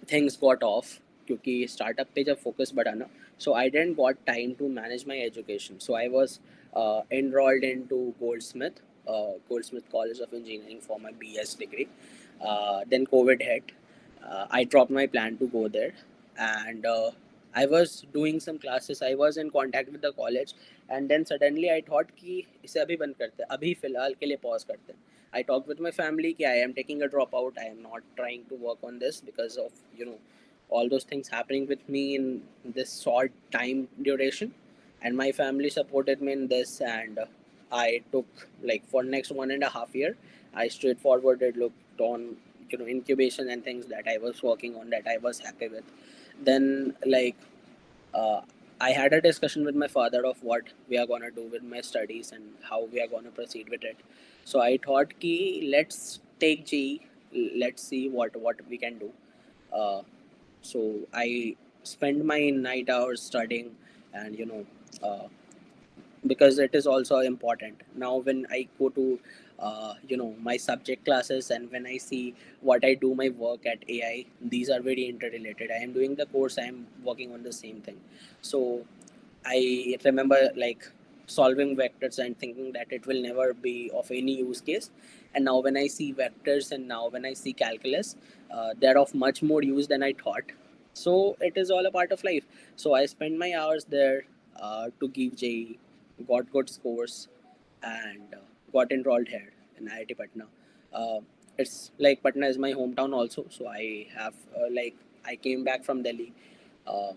things got off, क्योंकि startup पे जब focus बढ़ा ना, so I didn't got time to manage my education. So I was enrolled into Goldsmith College of Engineering for my BS degree. Then COVID hit. I dropped my plan to go there, and I was doing some classes. I was in contact with the college, and then suddenly I thought कि इसे अभी बंद करते हैं, अभी फ़िलहाल के लिए pause करते हैं. I talked with my family कि I am taking a dropout. I am not trying to work on this because of all those things happening with me in this short time duration, and my family supported me in this. And I took, like, for next 1.5 year, I straightforwarded looked on incubation and things that I was working on, that I was happy with. Then, like, uh, I had a discussion with my father of what we are gonna do with my studies and how we are gonna proceed with it. So I thought ki let's take GE, let's see what we can do. Uh, so I spend my night hours studying, and uh, because it is also important. Now when I go to my subject classes, and when I see what I do my work at AI, these are very interrelated. I am doing the course, I am working on the same thing. So I remember, like, solving vectors and thinking that it will never be of any use case. And now when I see vectors, and now when I see calculus, they're of much more use than I thought. So it is all a part of life. So I spend my hours there to give JE, got good scores, and got enrolled here in IIT Patna. Uh, it's like Patna is my hometown also. So I have I came back from Delhi, uh,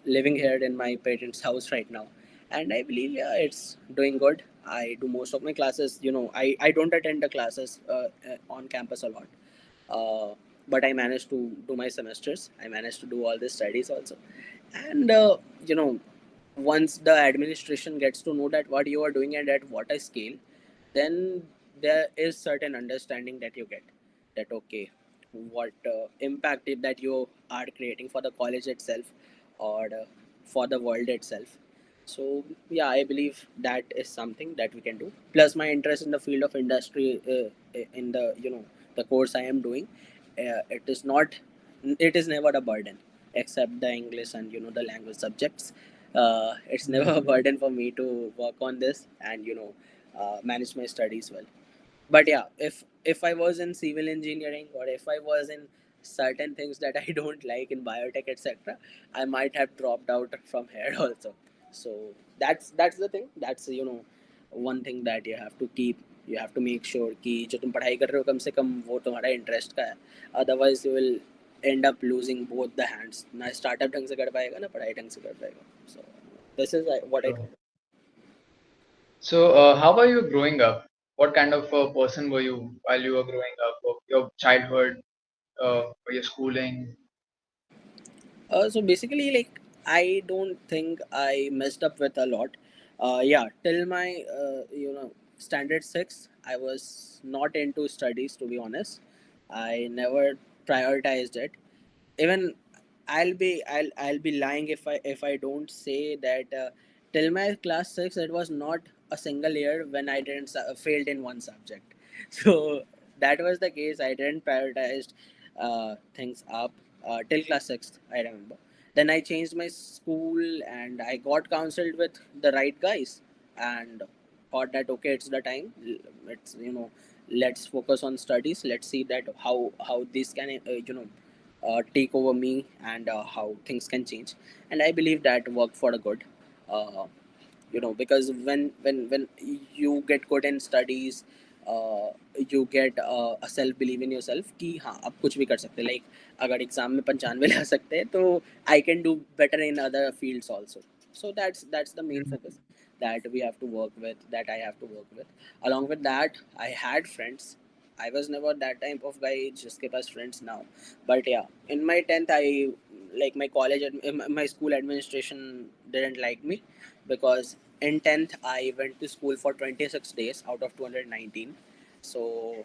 living here in my parents' house right now, and I believe, yeah, it's doing good. I do most of my classes. I don't attend the classes on campus a lot, uh, but I managed to do my semesters. I managed to do all the studies also, and you know once the administration gets to know that what you are doing and at what a scale, then there is certain understanding that you get, that okay, what impact that you are creating for the college itself, or for the world itself. So yeah, I believe that is something that we can do. Plus my interest in the field of industry, in the the course I am doing, it is not, it is never a burden, except the English and the language subjects. It's never a burden for me to work on this and manage my studies well. But yeah, if I was in civil engineering, or if I was in certain things that I don't like in biotech, etc., I might have dropped out from here also. So that's the thing. That's one thing that you have to keep. You have to make sure कि जो तुम पढ़ाई कर रहे हो कम से कम वो तुम्हारा इंटरेस्ट का है. Otherwise you will end up losing both the hands. ना स्टार्टअप ढंग से कर पाएगा ना पढ़ाई ढंग से कर पाएगा. So this is what I Sure. think. So, how were you growing up? What kind of a person were you while you were growing up? Of your childhood, or your schooling? So basically, like, I don't think I messed up with a lot. Yeah, till my standard six, I was not into studies, to be honest. I never prioritized it. Even I'll be lying if I don't say that till my class six it was not a single year when I didn't failed in one subject. So that was the case. I didn't prioritize things up till class sixth. I remember. Then I changed my school and I got counseled with the right guys and thought that okay, it's the time. It's let's focus on studies. Let's see that how this can take over me and how things can change. And I believe that worked for the good. uh, because when you get good in studies, uh, you get a self belief in yourself कि हाँ अब कुछ भी कर सकते हैं. Like अगर exam में 95 ला सकते हैं तो I can do better in other fields also. So that's the main focus that we have to work with, that I have to work with. Along with that, I had friends. I was never that type of guy जिसके पास friends now. But yeah, in my 10th, I like my my school administration didn't like me because in 10th I went to school for 26 days out of 219. So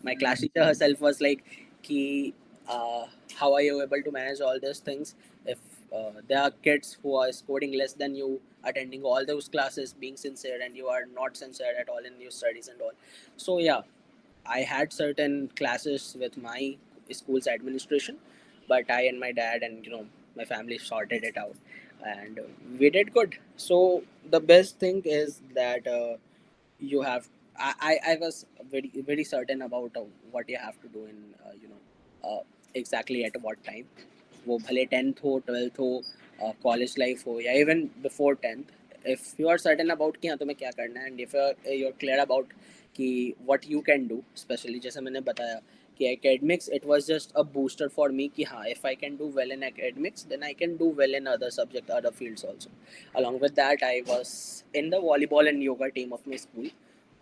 my class teacher herself was like ki, how are you able to manage all these things if there are kids who are scoring less than you, attending all those classes, being sincere, and you are not sincere at all in your studies and all. So yeah, I had certain classes with my school's administration, but I and my dad and my family sorted it out, and we did good. So the best thing is that you have. I was very certain about what you have to do in exactly at what time. वो भले 10th हो 12th हो college life हो या even before 10th, if you are certain about कि हाँ तुम्हें क्या करना है and if you are clear about कि what you can do, specially जैसे मैंने बताया कि academics it was just a booster for me कि हाँ if I can do well in academics then I can do well in other subject other fields also. Along with that, I was in the volleyball and yoga team of my school.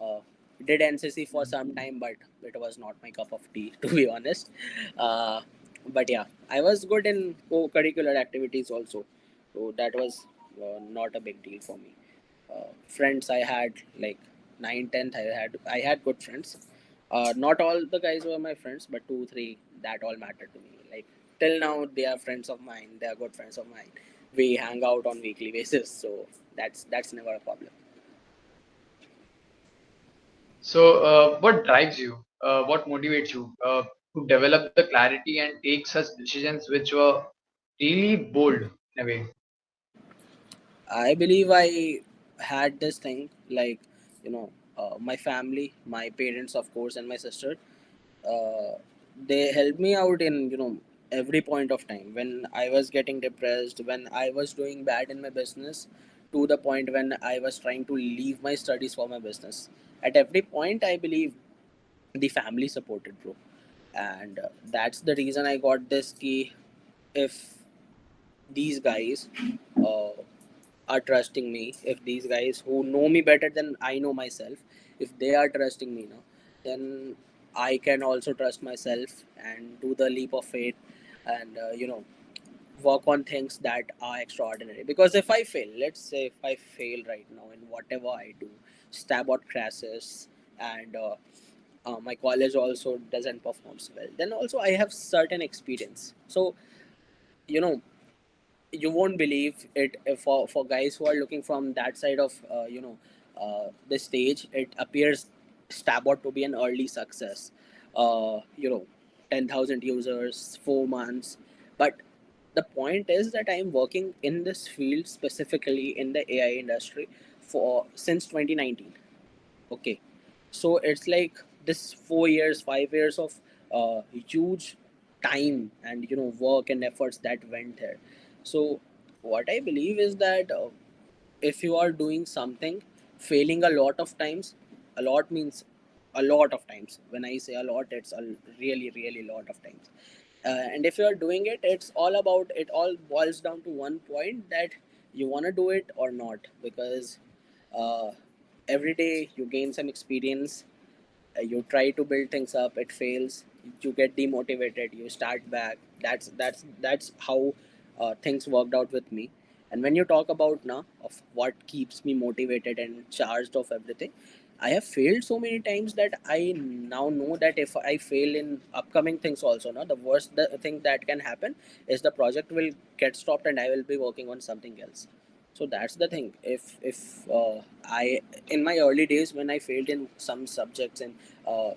uh, did NCC for some time, but it was not my cup of tea, to be honest. uh, but yeah, I was good in co-curricular activities also, so that was not a big deal for me. Friends I had like 9, 10th. I had good friends. Not all the guys were my friends, but two, three that all mattered to me. Like till now, they are friends of mine. They are good friends of mine. We hang out on weekly basis, so that's never a problem. So, what drives you? What motivates you to develop the clarity and take such decisions which were really bold in a way? I believe I had this thing like my family, my parents, of course, and my sister. Uh, they helped me out in every point of time when I was getting depressed, when I was doing bad in my business, to the point when I was trying to leave my studies for my business. At every point, I believe the family supported, bro, and that's the reason I got this key. If these guys uh, are trusting me, if these guys who know me better than I know myself, if they are trusting me now, then I can also trust myself and do the leap of faith and work on things that are extraordinary. Because if I fail, let's say if I fail right now in whatever I do, Sttabot crashes and my college also doesn't performs well, then also I have certain experience. So you know you won't believe it for guys who are looking from that side of the stage. It appears Stabot to be an early success. uh, you know 10,000 users, 4 months, but The point is that I am working in this field, specifically in the AI industry, for since 2019. Okay, so it's like this 4 years, 5 years of huge time and work and efforts that went there. So what I believe is that if you are doing something, failing a lot of times, a lot means a lot of times. When I say a lot, it's a really really lot of times. And if you are doing it, it's all about, it all boils down to one point, that you want to do it or not, because uh, every day you gain some experience, you try to build things up, it fails, you get demotivated, you start back. That's how things worked out with me. And when you talk about now of what keeps me motivated and charged of everything, I have failed so many times that I now know that if I fail in upcoming things also, now the worst thing that can happen is the project will get stopped and I will be working on something else. So that's the thing. If I, in my early days when I failed in some subjects, and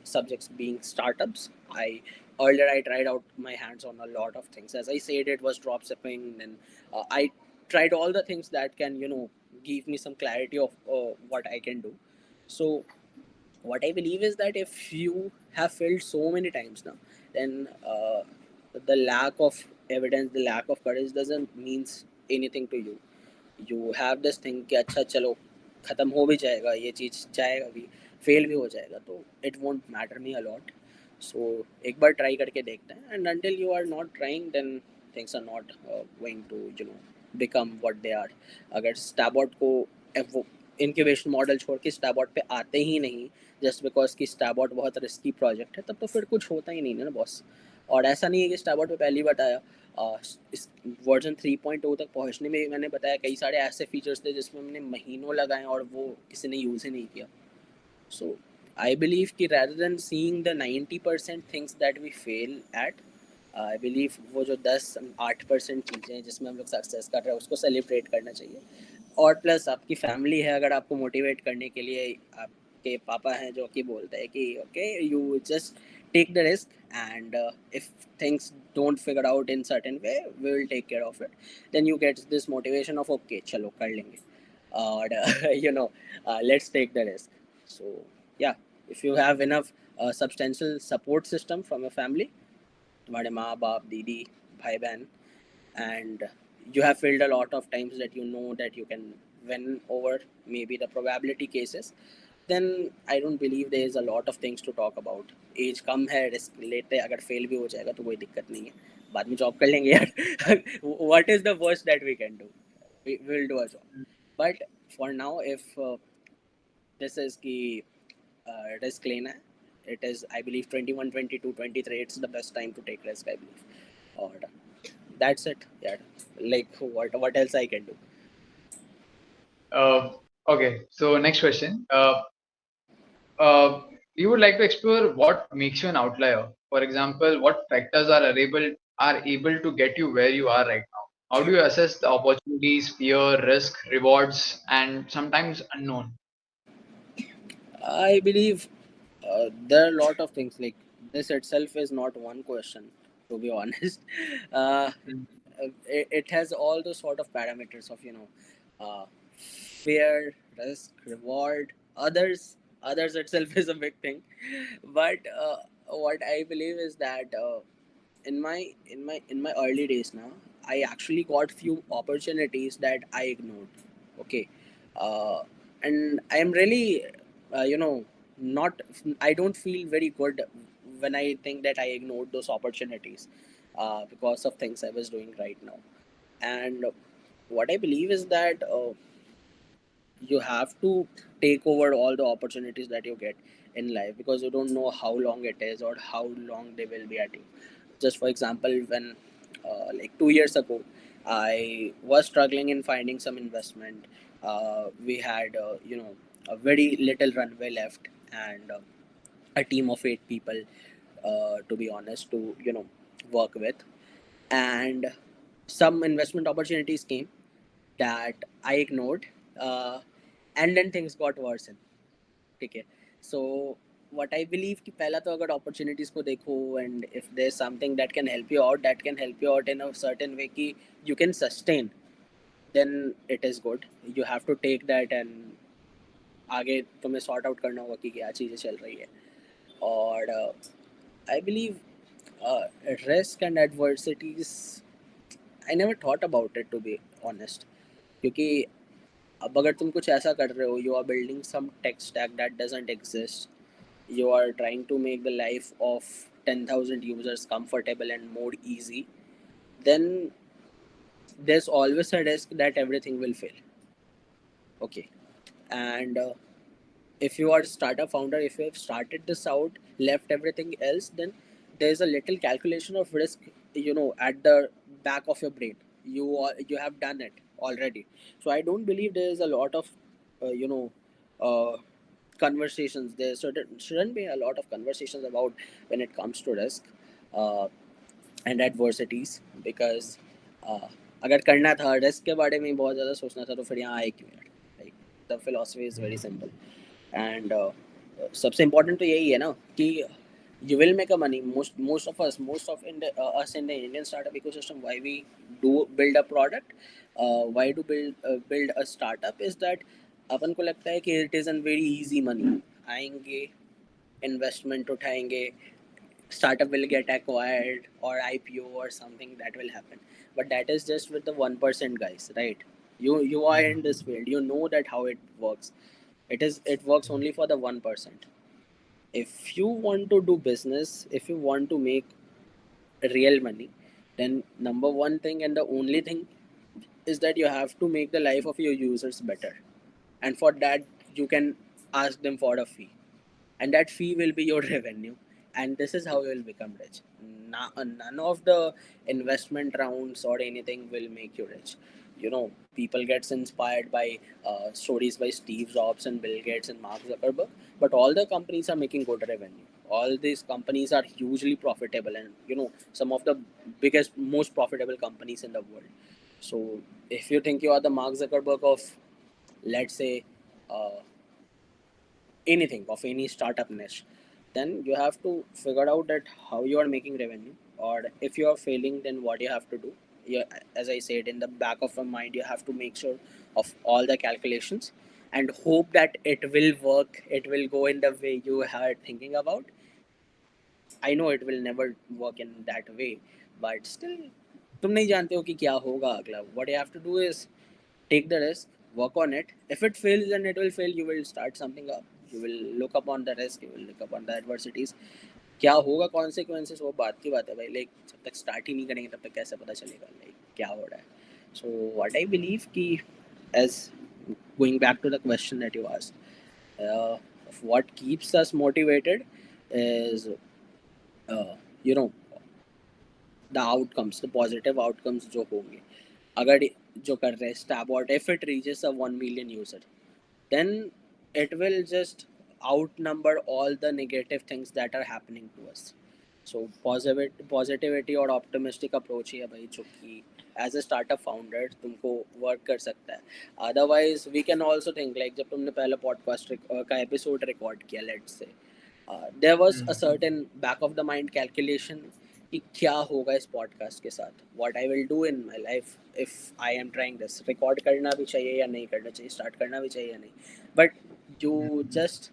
subjects being startups, I tried out my hands on a lot of things. As I said, it was drop shipping, and I tried all the things that can give me some clarity of what I can do. So what I believe is that if you have failed so many times now, then the lack of evidence, the lack of courage doesn't means anything to you. You have this thing कि अच्छा चलो ख़त्म हो भी जाएगा, ये चीज़ जाएगा भी, फेल भी हो जाएगा, तो it won't matter me a lot. So एक बार try करके देखते हैं, and until you are not trying, then things are not going to become what they are. अगर Sttabot को वो incubation model छोड़ के Sttabot पे आते ही नहीं, just because कि Sttabot बहुत risky project है, तब तो फिर कुछ होता ही नहीं ना बॉस. और ऐसा नहीं है कि Sttabot पे पहली बार आया, इस वर्जन 3.0 तक पहुंचने में मैंने बताया कई सारे ऐसे फीचर्स थे जिसमें मैंने महीनों लगाए और वो किसी ने यूज़ ही नहीं किया. सो आई बिलीव कि rather than seeing the 90% things that we fail at, I believe वो जो 10-8% चीज़ें हैं जिसमें हम लोग सक्सेस कर रहे हैं उसको सेलिब्रेट करना चाहिए. और प्लस आपकी फैमिली है अगर आपको मोटिवेट करने के लिए, आपके पापा हैं जो कि बोलते हैं कि okay you just take the risk, and if things don't figure out in certain way, we will take care of it. Then you get this motivation of okay chalo kar lenge, or let's take the risk. So yeah, if you have enough substantial support system from your family, तुम्हारे माँ बाप दीदी भाई बहन, and you have failed a lot of times that you know that you can win over maybe the probability cases, then I don't believe there is a lot of things to talk about. Age कम है, risk लेते हैं, अगर fail भी हो जाएगा तो कोई दिक्कत नहीं है, बाद में जॉब कर लेंगे यार. What is the worst that we can do? We will do a job. But for now, if this is कि risk लेना है, it is I believe 21, 22, 23, it's the best time to take risk, I believe. Or that's it. Yeah, like what else I can do? Uh, okay, so next question. We would like to explore what makes you an outlier. For example, what factors are able to get you where you are right now? How do you assess the opportunities, fear, risk, rewards, and sometimes unknown? I believe there are a lot of things, like this itself is not one question, to be honest. uh, Mm. it has all those sort of parameters of fear, risk, reward, others itself is a big thing. But what I believe is that in my early days now, I actually got few opportunities that I ignored. Okay, uh, and I am really not, I don't feel very good when I think that I ignored those opportunities because of things I was doing right now. And what I believe is that you have to take over all the opportunities that you get in life, because you don't know how long it is or how long they will be at you. Just for example, when like 2 years ago I was struggling in finding some investment. We had a very little runway left, and a team of 8 people, to be honest, to work with. And some investment opportunities came that I ignored, uh, and then things got worse. Okay, so what I believe कि पहला तो अगर opportunities को देखो, and if there's something that can help you out, that can help you out in a certain way कि you can sustain, then it is good. You have to take that, and आगे तुम्हें sort out करना होगा कि क्या चीज़ें चल रही है. और I believe uh, risk and adversities, I never thought about it, to be honest. क्योंकि अब अगर तुम कुछ ऐसा कर रहे हो, you are building some tech stack that doesn't exist, you are trying to make the life of 10,000 users comfortable and more easy, then there's always a risk that everything will fail. Okay. And if you are a startup founder, if you have started this out, left everything else, then there's a little calculation of risk, at the back of your brain. You have done it already. So I don't believe there is a lot of uh, you know uh, conversations. There shouldn't be a lot of conversations about when it comes to risk uh, and adversities, because uh, अगर करना था risk के बारे में बहुत ज़्यादा सोचना था तो फिर यहाँ आए क्यों यार. Like the philosophy is very simple. And सबसे इम्पोर्टेंट तो यही है ना कि you will make a money. Most of us in the Indian startup ecosystem, why we do build a product, why do build a startup, is that अपन को लगता है कि it is a very easy money. आएंगे, investment उठाएंगे, startup will get acquired or IPO or something that will happen. But that is just with the 1% guys, right? You are in this field, you know that how it works. It works only for the 1%. If you want to do business, if you want to make real money, then number one thing and the only thing is that you have to make the life of your users better. And for that, you can ask them for a fee, and that fee will be your revenue, and this is how you will become rich. None of the investment rounds or anything will make you rich. People gets inspired by stories by Steve Jobs and Bill Gates and Mark Zuckerberg, but all the companies are making good revenue. All these companies are hugely profitable, and some of the biggest, most profitable companies in the world. So if you think you are the Mark Zuckerberg of, let's say, uh, anything of any startup niche, then you have to figure out that how you are making revenue, or if you are failing, then what you have to do. You, as I said, in the back of your mind, you have to make sure of all the calculations and hope that it will work, it will go in the way you are thinking about. I know it will never work in that way, but still, तुम नहीं जानते हो कि क्या होगा अगला. What you have to do is take the risk, work on it. If it fails, then it will fail. You will start something up. You will look upon the risk. You will look upon the adversities. क्या होगा consequences, वो बात की बात है भाई. Like जब तक start ही नहीं करेंगे तब तक कैसे पता चलेगा like क्या हो रहा है. So what I believe कि, as going back to the question that you asked, uh, what keeps us motivated is uh, you know the outcomes, the positive outcomes जो होंगे. अगर जो कर रहे हैं Sttabot, if it reaches a 1 million user, then it will just outnumber all the negative things that are happening to us. So positivity और optimistic approach ही है भाई, जो कि as a startup founder तुमको work कर सकता है. Otherwise we can also think like, जब तुमने पहला podcast का episode record किया, let's say, there was a certain back of the mind calculation कि क्या होगा इस पॉडकास्ट के साथ, what I will do in my life if I am trying this. Record करना भी चाहिए या नहीं करना चाहिए, स्टार्ट करना भी चाहिए या नहीं. But you just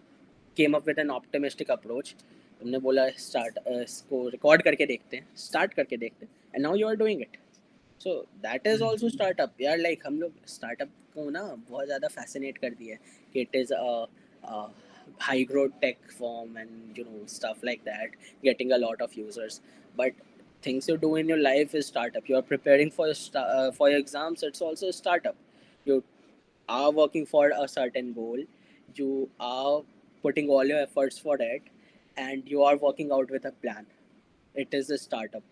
came up with N optimistic approach. तुमने बोला स्टार्ट इसको रिकॉर्ड करके देखते हैं, स्टार्ट करके देखते हैं, and now you are doing it. So that is also startup यार. लाइक हम लोग स्टार्टअप को ना बहुत ज़्यादा फैसिनेट कर दिया है कि it is a high growth tech firm, and stuff like that, getting a lot of users. But things you do in your life is startup. You are preparing for for your exams, it's also a startup. You are working for a certain goal, you are putting all your efforts for it, and you are working out with a plan. It is a startup.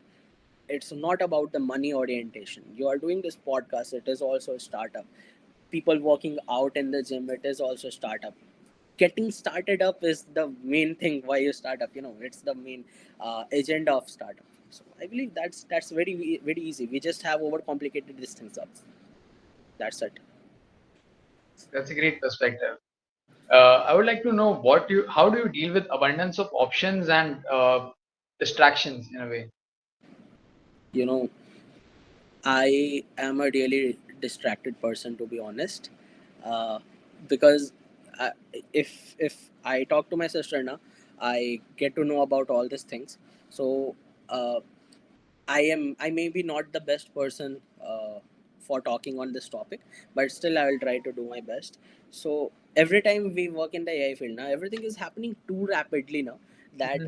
It's not about the money orientation. You are doing this podcast, it is also a startup. People working out in the gym, it is also a startup. Getting started up is the main thing why you start up. It's the main agenda of startup. So I believe that's very easy. We just have overcomplicated these things up. That's it. That's a great perspective. I would like to know how do you deal with abundance of options and distractions in a way? You know, I am a really distracted person, to be honest, uh, because I, if I talk to my sister now, I get to know about all these things. So uh, I maybe not the best person for talking on this topic, but still I will try to do my best. So every time we work in the AI field now, everything is happening too rapidly now that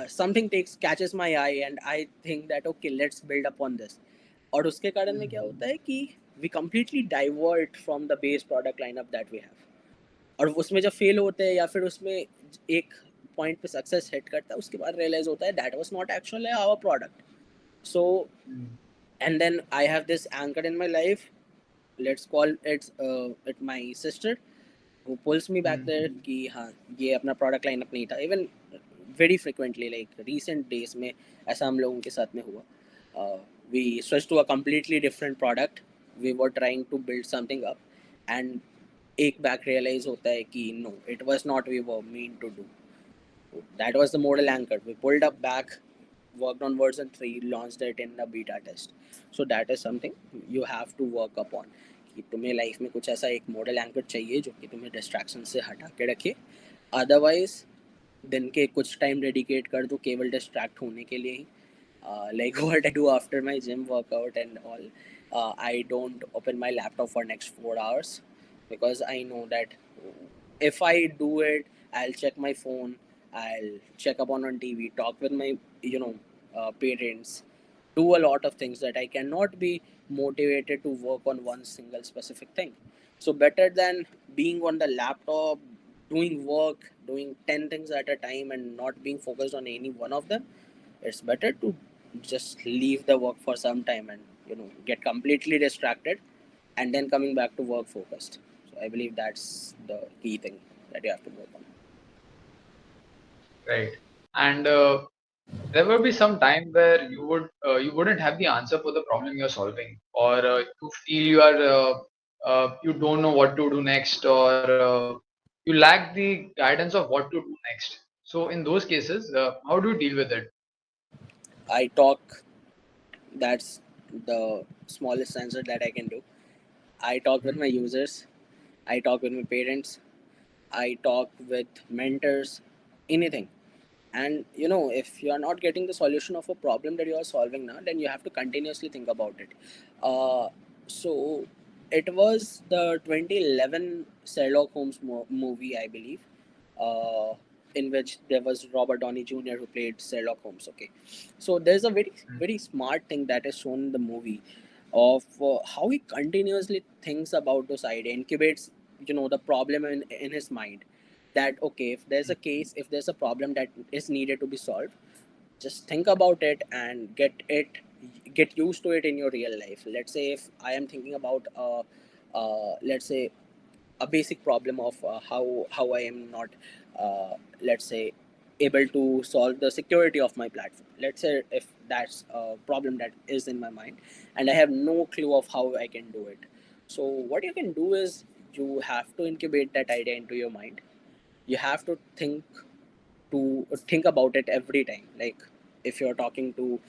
something takes catches my eye, and I think that okay, let's build upon this. और उसके कारण में क्या होता है कि we completely divert from the base product lineup that we have. और उसमें जब फेल होते हैं या फिर उसमें एक पॉइंट पे सक्सेस हिट करता है, उसके बाद रियलाइज होता है that was not actually our product. So, Mm. and then I have this anchor in my life. Let's call it my sister, who pulls me back Mm. there कि हाँ, ये अपना product lineup नहीं था. Even very frequently, like recent days में ऐसा हम लोगों के साथ में हुआ. We switched to a completely different product. We were trying to build something up, and एक back realize होता है कि no, it was not we were meant to do. That was the model anchor. We pulled up back, worked on version 3, launched it in the beta test. So that is something you have to work upon. कि तुम्हें life में कुछ ऐसा एक model anchor चाहिए जो कि तुम्हें डिस्ट्रैक्शन से हटा के रखे. अदरवाइज दिन के कुछ टाइम डेडिकेट कर दो केवल डिस्ट्रैक्ट होने के लिए ही. Like what I do after my gym workout and all, I don't open my laptop for next 4 hours because I know that if I do it, I'll check my phone, I'll check up on TV, talk with my parents, do a lot of things that I cannot be motivated to work on one single specific thing. So better than being on the laptop, doing work, doing 10 things at a time and not being focused on any one of them, it's better to just leave the work for some time and get completely distracted and then coming back to work focused. So I believe that's the key thing that you have to work on. Right. And there will be some time where you wouldn't have the answer for the problem you're solving, or you feel you don't know what to do next, or you lack the guidance of what to do next. So in those cases, how do you deal with it? I talk. That's the smallest answer that I can do. I talk with Mhm. my users. I talk with my parents. I talk with mentors. Anything. And if you are not getting the solution of a problem that you are solving now, then you have to continuously think about it. So it was the 2011 Sherlock Holmes movie, I believe, uh, in which there was Robert Downey Jr. who played Sherlock Holmes. Okay, so there's a very very smart thing that is shown in the movie of how he continuously thinks about those idea, incubates the problem in his mind, that okay, if there's a case, if there's a problem that is needed to be solved, just think about it and get used to it in your real life. Let's say if I am thinking about let's say a basic problem of how I am not let's say able to solve the security of my platform. Let's say if that's a problem that is in my mind and I have no clue of how I can do it. So what you can do is you have to incubate that idea into your mind. You have to think about it every time, like if you're talking to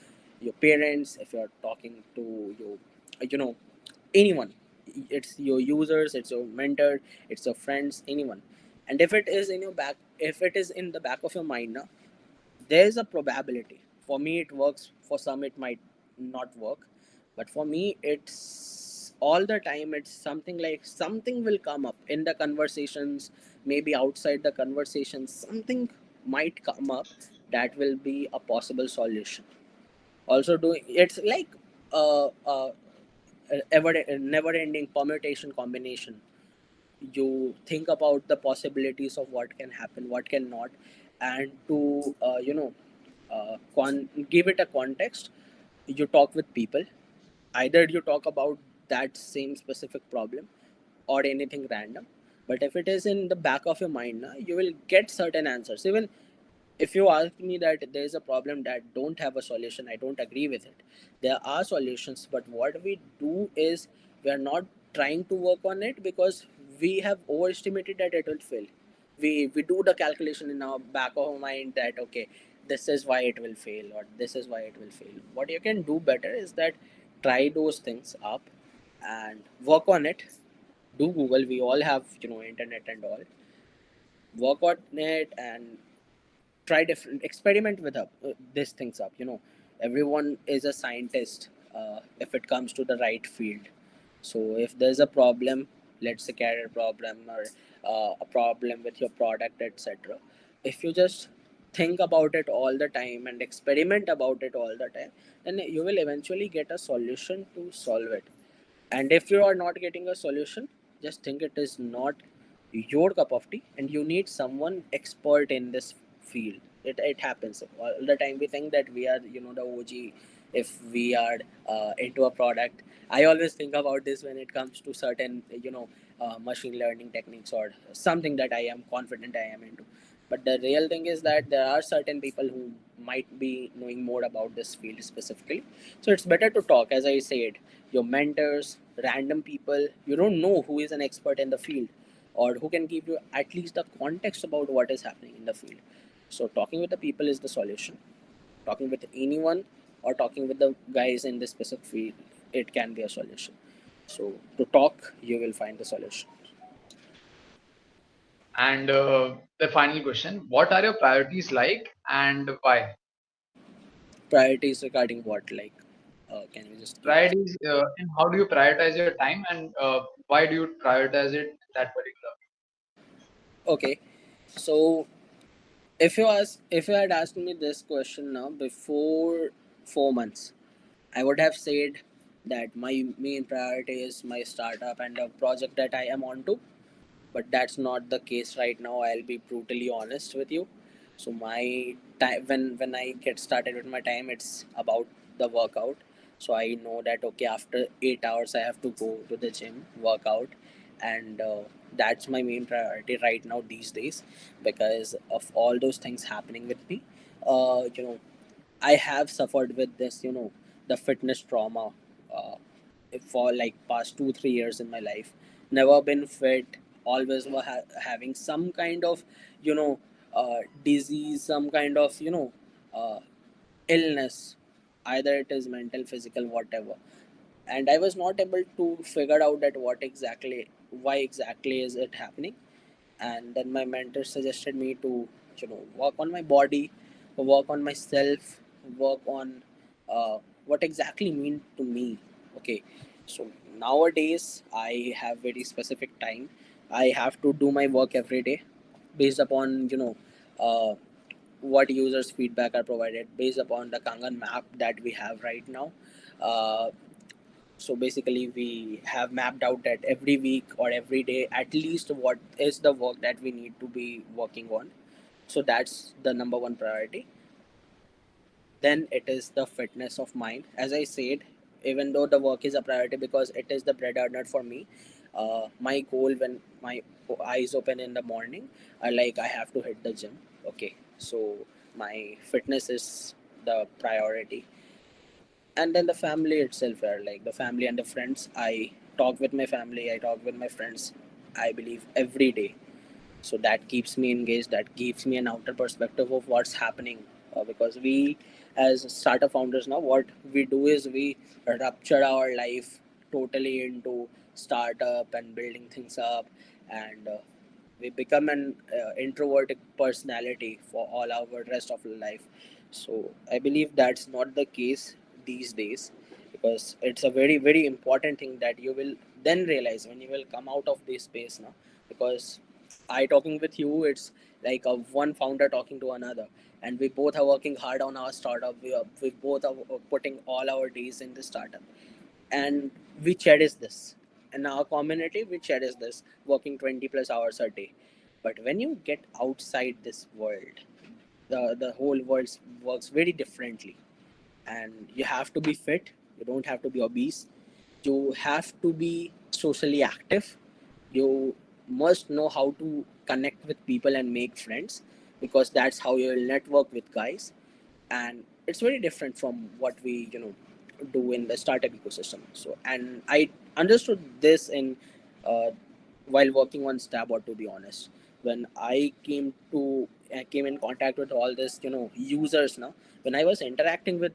your parents, if you're talking to your anyone, it's your users, it's your mentor, it's your friends, anyone. And if it is in your back, if it is in the back of your mind now, there's a probability. For me it works, for some it might not work, but for me it's all the time. It's something like something will come up in the conversations, maybe outside the conversations, something might come up that will be a possible solution. Also doing it's like ever never ending permutation combination. You think about the possibilities of what can happen, what cannot, and to give it a context. You talk with people. Either you talk about that same specific problem or anything random, but if it is in the back of your mind now, you will get certain answers. Even if you ask me that there is a problem that don't have a solution, I don't agree with it. There are solutions, but what we do is we are not trying to work on it because we have overestimated that it will fail. we do the calculation in our back of our mind that okay, this is why it will fail, or this is why it will fail. What you can do better is that try those things up and work on it. Do Google, we all have internet and all. Work on it and try different, experiment with these things up. Everyone is a scientist if it comes to the right field. So if there's a problem, let's say career problem, or a problem with your product, etc., if you just think about it all the time and experiment about it all the time, then you will eventually get a solution to solve it. And if you are not getting a solution, just think it is not your cup of tea and you need someone expert in this field. It happens all the time. We think that we are the OG if we are into a product. I always think about this when it comes to certain machine learning techniques or something that I am confident I am into. But the real thing is that there are certain people who might be knowing more about this field specifically. So it's better to talk, as I said, your mentors, random people. You don't know who is an expert in the field or who can give you at least the context about what is happening in the field. So talking with the people is the solution. Talking with anyone or talking with the guys in this specific field, it can be a solution. So to talk, you will find the solution. And the final question: what are your priorities like, and why? Priorities regarding what? Like, can you just give? Priorities, and how do you prioritize your time, and why do you prioritize it that particular? Okay, so if you had asked me this question now before 4 months, I would have said that my main priority is my startup and the project that I am on to. But that's not the case right now. I'll be brutally honest with you. So my time, when I get started with my time, it's about the workout. So I know that okay, after 8 hours I have to go to the gym, work out, and that's my main priority right now these days, because of all those things happening with me. You know, I have suffered with this, the fitness trauma uh, for like past 2 3 years in my life. Never been fit. Always were having some kind of, disease, some kind of, uh, illness. Either it is mental, physical, whatever. And I was not able to figure out that why exactly is it happening. And then my mentor suggested me to work on my body, work on myself, work on what exactly mean to me. Okay, so nowadays I have very specific time. I have to do my work every day based upon uh, what users feedback are provided, based upon the Kangan map that we have right now. uh, so basically we have mapped out that every week or every day at least what is the work that we need to be working on. So that's the number one priority. Then it is the fitness of mind, as I said. Even though the work is a priority because it is the bread earner for me, my goal when my eyes open in the morning are like I have to hit the gym. Okay, so my fitness is the priority. And then the family itself, are like the family and the friends. I talk with my family, I talk with my friends, I believe every day. So that keeps me engaged, that gives me an outer perspective of what's happening. Because we as startup founders now, what we do is we rupture our life totally into startup and building things up. And we become an introverted personality for all our rest of life. So I believe that's not the case these days, because it's a very very important thing that you will then realize when you will come out of this space now. Because I talking with you, it's like a one founder talking to another, and we both are working hard on our startup. We both are putting all our days in the startup, and we cherish this. In our community, we cherish this, working 20 plus hours a day. But when you get outside this world, the whole world works very differently. And you have to be fit. You don't have to be obese. You have to be socially active. You must know how to connect with people and make friends, because that's how you'll network with guys. And it's very different from what we do in the startup ecosystem. So, and I understood this in uh, while working on Sttabot, to be honest. when I came in contact with all this, users now. When I was interacting with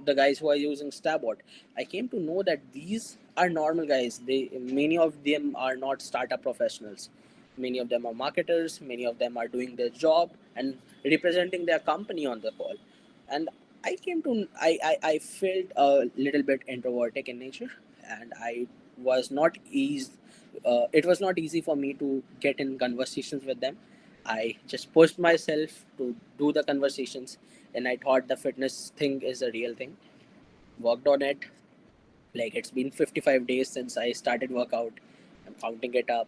the guys who are using Sttabot, I came to know that these are normal guys. Many of them are not startup professionals. Many of them are marketers. Many of them are doing their job and representing their company on the call. And I felt a little bit introverted in nature, and I was not easy. It was not easy for me to get in conversations with them. I just pushed myself to do the conversations, and I thought the fitness thing is a real thing. Worked on it. Like, it's been 55 days since I started workout. I'm counting it up,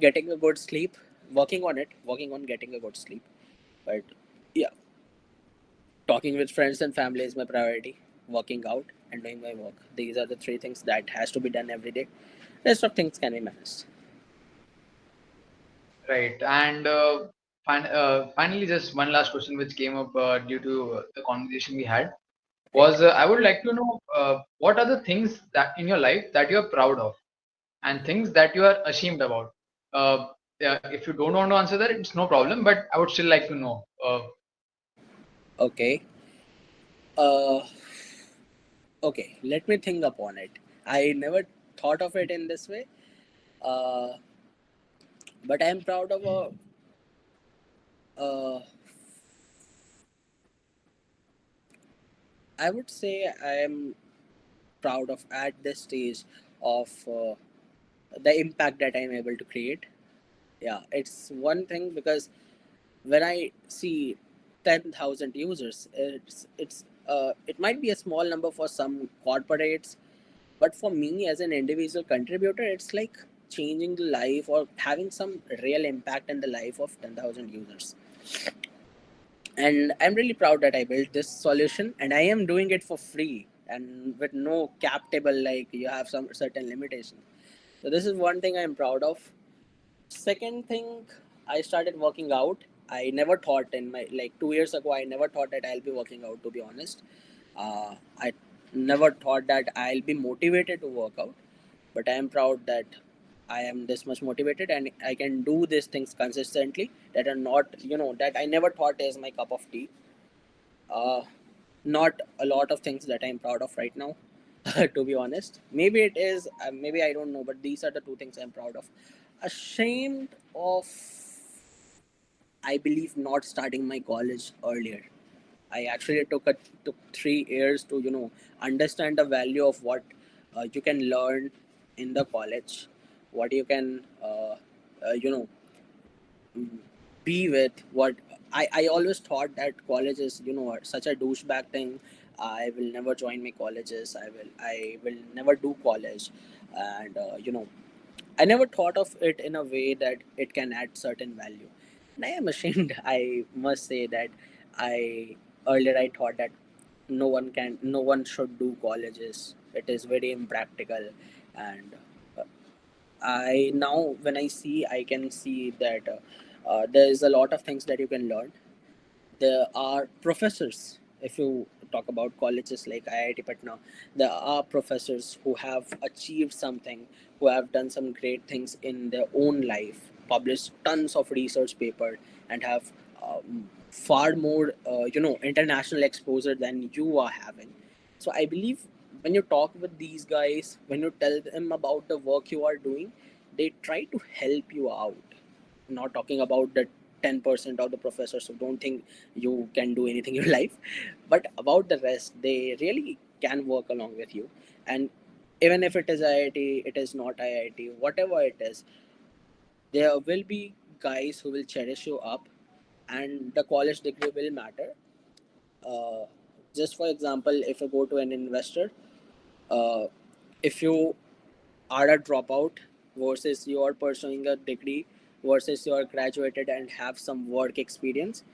getting a good sleep, working on getting a good sleep. But yeah, talking with friends and family is my priority. Working out and doing my work. These are the three things that has to be done every day. Rest of things can be managed. Right. And finally, just one last question which came up due to the conversation we had Right. was I would like to know what are the things that in your life that you are proud of and things that you are ashamed about. Yeah, if you don't want to answer that, it's no problem, but I would still like to know. Okay. Okay, let me think upon it. I never thought of it in this way, uh, but I am proud of a. I would say I am proud of at this stage of the impact that I am able to create. Yeah, it's one thing because when I see 10,000 users, it might be a small number for some corporates, but for me as an individual contributor, it's like changing the life or having some real impact in the life of 10,000 users. And I'm really proud that I built this solution, and I am doing it for free and with no cap table, like you have some certain limitations. So this is one thing I'm proud of. Second thing, I started working out. I never thought in my, like, 2 years ago, I never thought that I'll be working out, to be honest. I never thought that I'll be motivated to work out, but I am proud that I am this much motivated and I can do these things consistently that are not, that I never thought is my cup of tea. Uh, Not a lot of things that I'm proud of right now, to be honest. Maybe it is, maybe I don't know, but these are the two things I'm proud of. Ashamed of, I believe, not starting my college earlier. I actually took 3 years to understand the value of what you can learn in the college, what you can you know mm, be with. What I always thought that college is such a douchebag thing. I will never join my colleges. I will never do college, and I never thought of it in a way that it can add certain value. And I am ashamed. I must say that I earlier I thought that no one should do colleges. It is very impractical, and uh, I now when I see, I can see that there is a lot of things that you can learn. There are professors. If you talk about colleges like IIT Patna, there are professors who have achieved something, who have done some great things in their own life, published tons of research paper, and have far more international exposure than you are having. So I believe when you talk with these guys, when you tell them about the work you are doing, they try to help you out. Not talking about the 10% of the professors who don't think you can do anything in your life, but about the rest, they really can work along with you. And even if it is IIT, it is not IIT, whatever it is, there will be guys who will cherish you up, and the college degree will matter. uh, just for example, if you go to an investor, uh, if you are a dropout versus you are pursuing a degree versus you are graduated and have some work experience,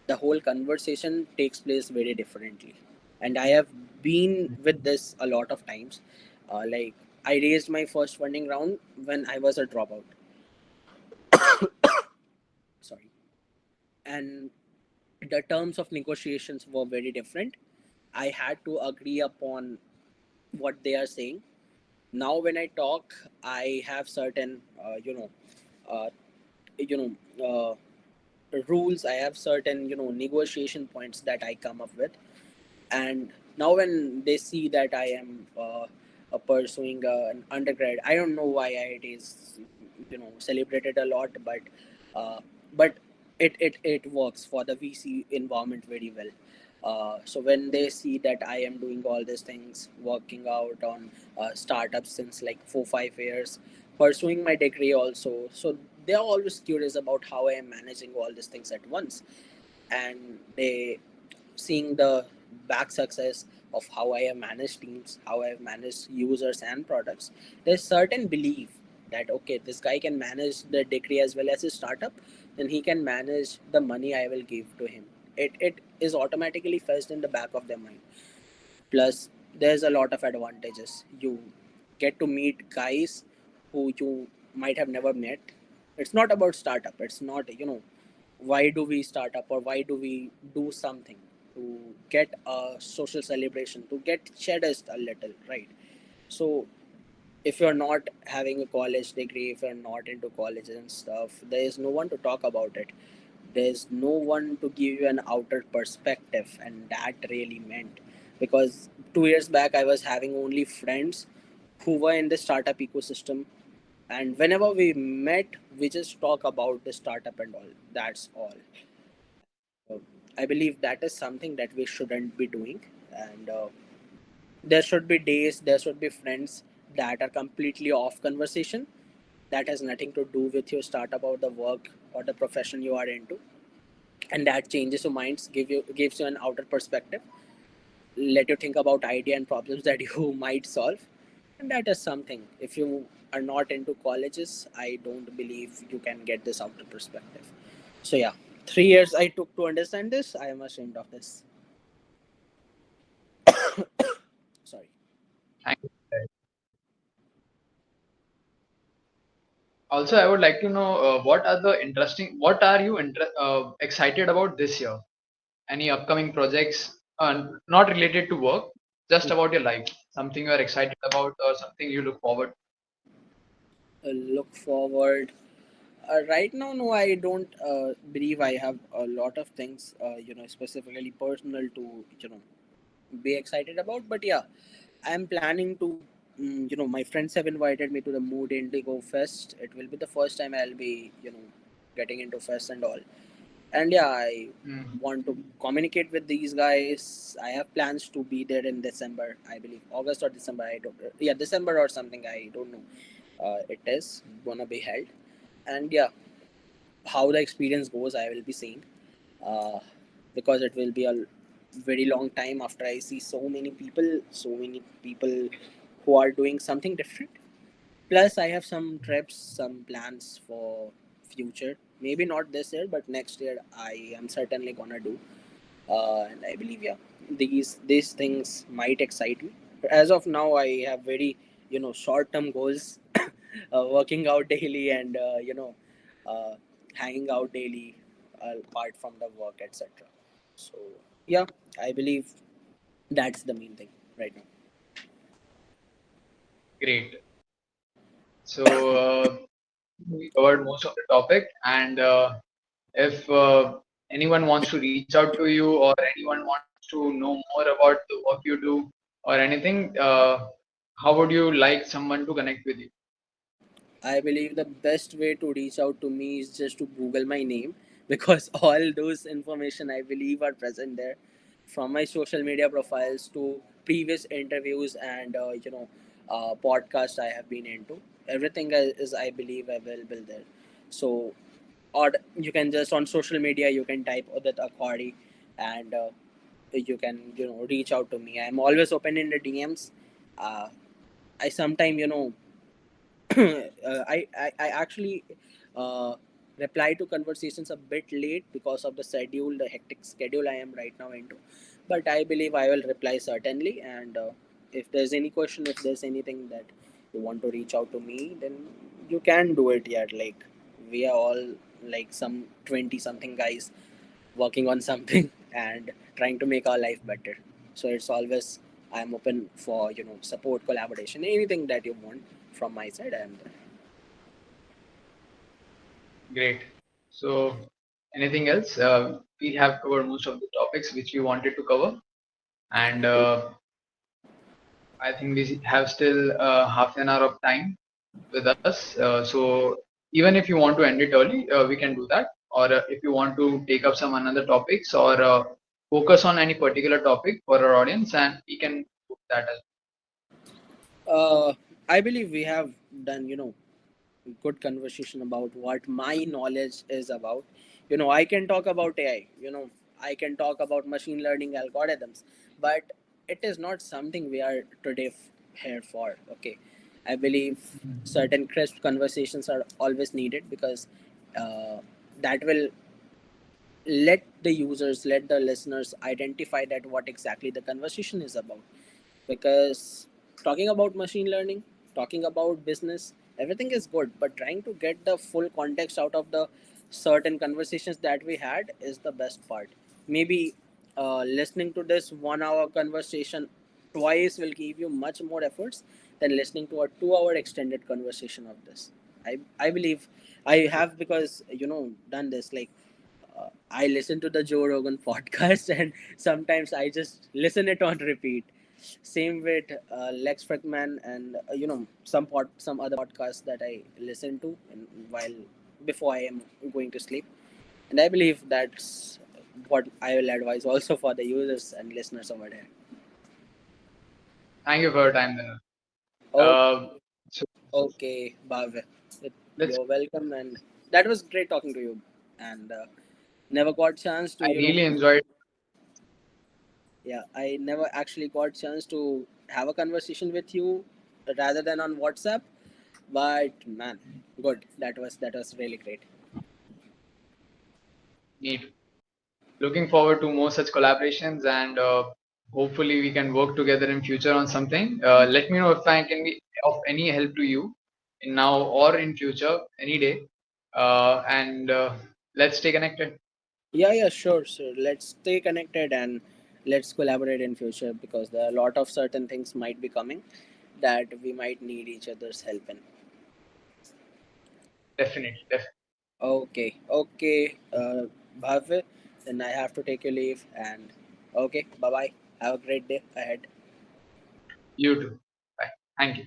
the whole conversation takes place very differently. And I have been with this a lot of times. Like, I raised my first funding round when I was a dropout. Sorry. And the terms of negotiations were very different. I had to agree upon what they are saying. Now when I talk, I have certain uh, you know rules, I have certain negotiation points that I come up with. And now when they see that I am pursuing an undergrad, I don't know why it is celebrated a lot, uh, but it works for the VC environment very well. So when they see that I am doing all these things, working out on startups since like 4 5 years, pursuing my degree also, so they are always curious about how I am managing all these things at once. And they seeing the back success of how I have managed teams, how I have managed users and products, there's certain belief that okay, this guy can manage the degree as well as his startup, then he can manage the money I will give to him. It is automatically fetched in the back of their mind. Plus, there's a lot of advantages. You get to meet guys who you might have never met. It's not about startup. It's not why do we start up or why do we do something to get a social celebration, to get cherished a little, right? So if you're not having a college degree, if you're not into college and stuff, there is no one to talk about it. There's no one to give you an outer perspective, and that really meant, because 2 years back I was having only friends who were in the startup ecosystem, and whenever we met, we just talk about the startup and all. That's all. uh, I believe that is something that we shouldn't be doing. And there should be days, there should be friends that are completely off conversation, that has nothing to do with your startup or the work or the profession you are into, and that changes your minds, gives you an outer perspective, let you think about idea and problems that you might solve. And that is something, if you are not into colleges, I don't believe you can get this outer perspective. So yeah, 3 years I took to understand this. I am ashamed of this. Sorry. Thank you. Also, I would like to know what are you excited about this year? Any upcoming projects, not related to work, just about your life, something you are excited about or something you look forward. Look forward. Right now, no, I don't believe I have a lot of things, specifically personal to, be excited about. But yeah, I'm planning to, my friends have invited me to the Mood Indigo Fest. It will be the first time I'll be, getting into fest and all. And yeah, I Mm, want to communicate with these guys. I have plans to be there in December, I believe, August or December. I don't, yeah, December or something. I don't know. It is gonna be held, and yeah, how the experience goes, I will be seeing. Uh, because it will be a very long time after I see so many people who are doing something different. Plus, I have some trips, some plans for future. Maybe not this year, but next year I am certainly gonna do. And I believe, yeah, these things might excite me. As of now, I have very short term goals, working out daily and uh, hanging out daily, apart from the work, etc. So yeah, I believe that's the main thing right now. great. So we covered most of the topic, and if anyone wants to reach out to you or anyone wants to know more about the work you do or anything, how would you like someone to connect with you? I believe the best way to reach out to me is just to Google my name, because all those information I believe are present there, from my social media profiles to previous interviews and podcast I have been into. Everything is, I believe, available there. So, or you can just on social media you can type Udit Akhouri, and you can reach out to me. I'm always open in the DMs. Uh, I sometimes I actually uh, reply to conversations a bit late because of the schedule, the hectic schedule I am right now into. But I believe I will reply certainly. And if there's any question, if there's anything that you want to reach out to me, then you can do it. Yeah, like we are all like some 20 something guys working on something and trying to make our life better. So it's always, I'm open for support, collaboration, anything that you want from my side. And Great. So, anything else? We have covered most of the topics which we wanted to cover, and I think we have still half an hour of time with us. So, even if you want to end it early, we can do that. Or if you want to take up some another topics or focus on any particular topic for our audience, and we can do that as Uh, I believe we have done, good conversation about what my knowledge is about. I can talk about AI, I can talk about machine learning algorithms, but it is not something we are today here for. Okay. I believe well. certain crisp conversations are always needed because uh, that will let the users, let the listeners identify that what exactly the conversation is about. Because talking about machine learning, talking about business, everything is good, but trying to get the full context out of the certain conversations that we had is the best part. Maybe listening to this 1 hour conversation twice will give you much more efforts than listening to a 2 hour extended conversation of this. I believe I have, because done this, like I listen to the Joe Rogan podcast and sometimes I just listen it on repeat. Same with Lex Frickman and some other podcasts that I listen to while before I am going to sleep. And I believe that's what I will advise also for the users and listeners over there. Thank you for your time, then. Oh, So okay, Bhav. let's. You're welcome, and that was great talking to you. And never got chance to I really enjoyed. yeah, I never actually got chance to have a conversation with you rather than on WhatsApp. But man, good. That was really great. Neat. Looking forward to more such collaborations, and hopefully we can work together in future on something. Let me know if I can be of any help to you in now or in future any day. And let's stay connected. Yeah, yeah, sure, sure. Let's stay connected and let's collaborate in future because there are a lot of certain things might be coming that we might need each other's help in. Definitely, definitely. Okay, okay, Bhav, then I have to take your leave and okay, bye bye. Have a great day ahead. You too. Bye. Thank you.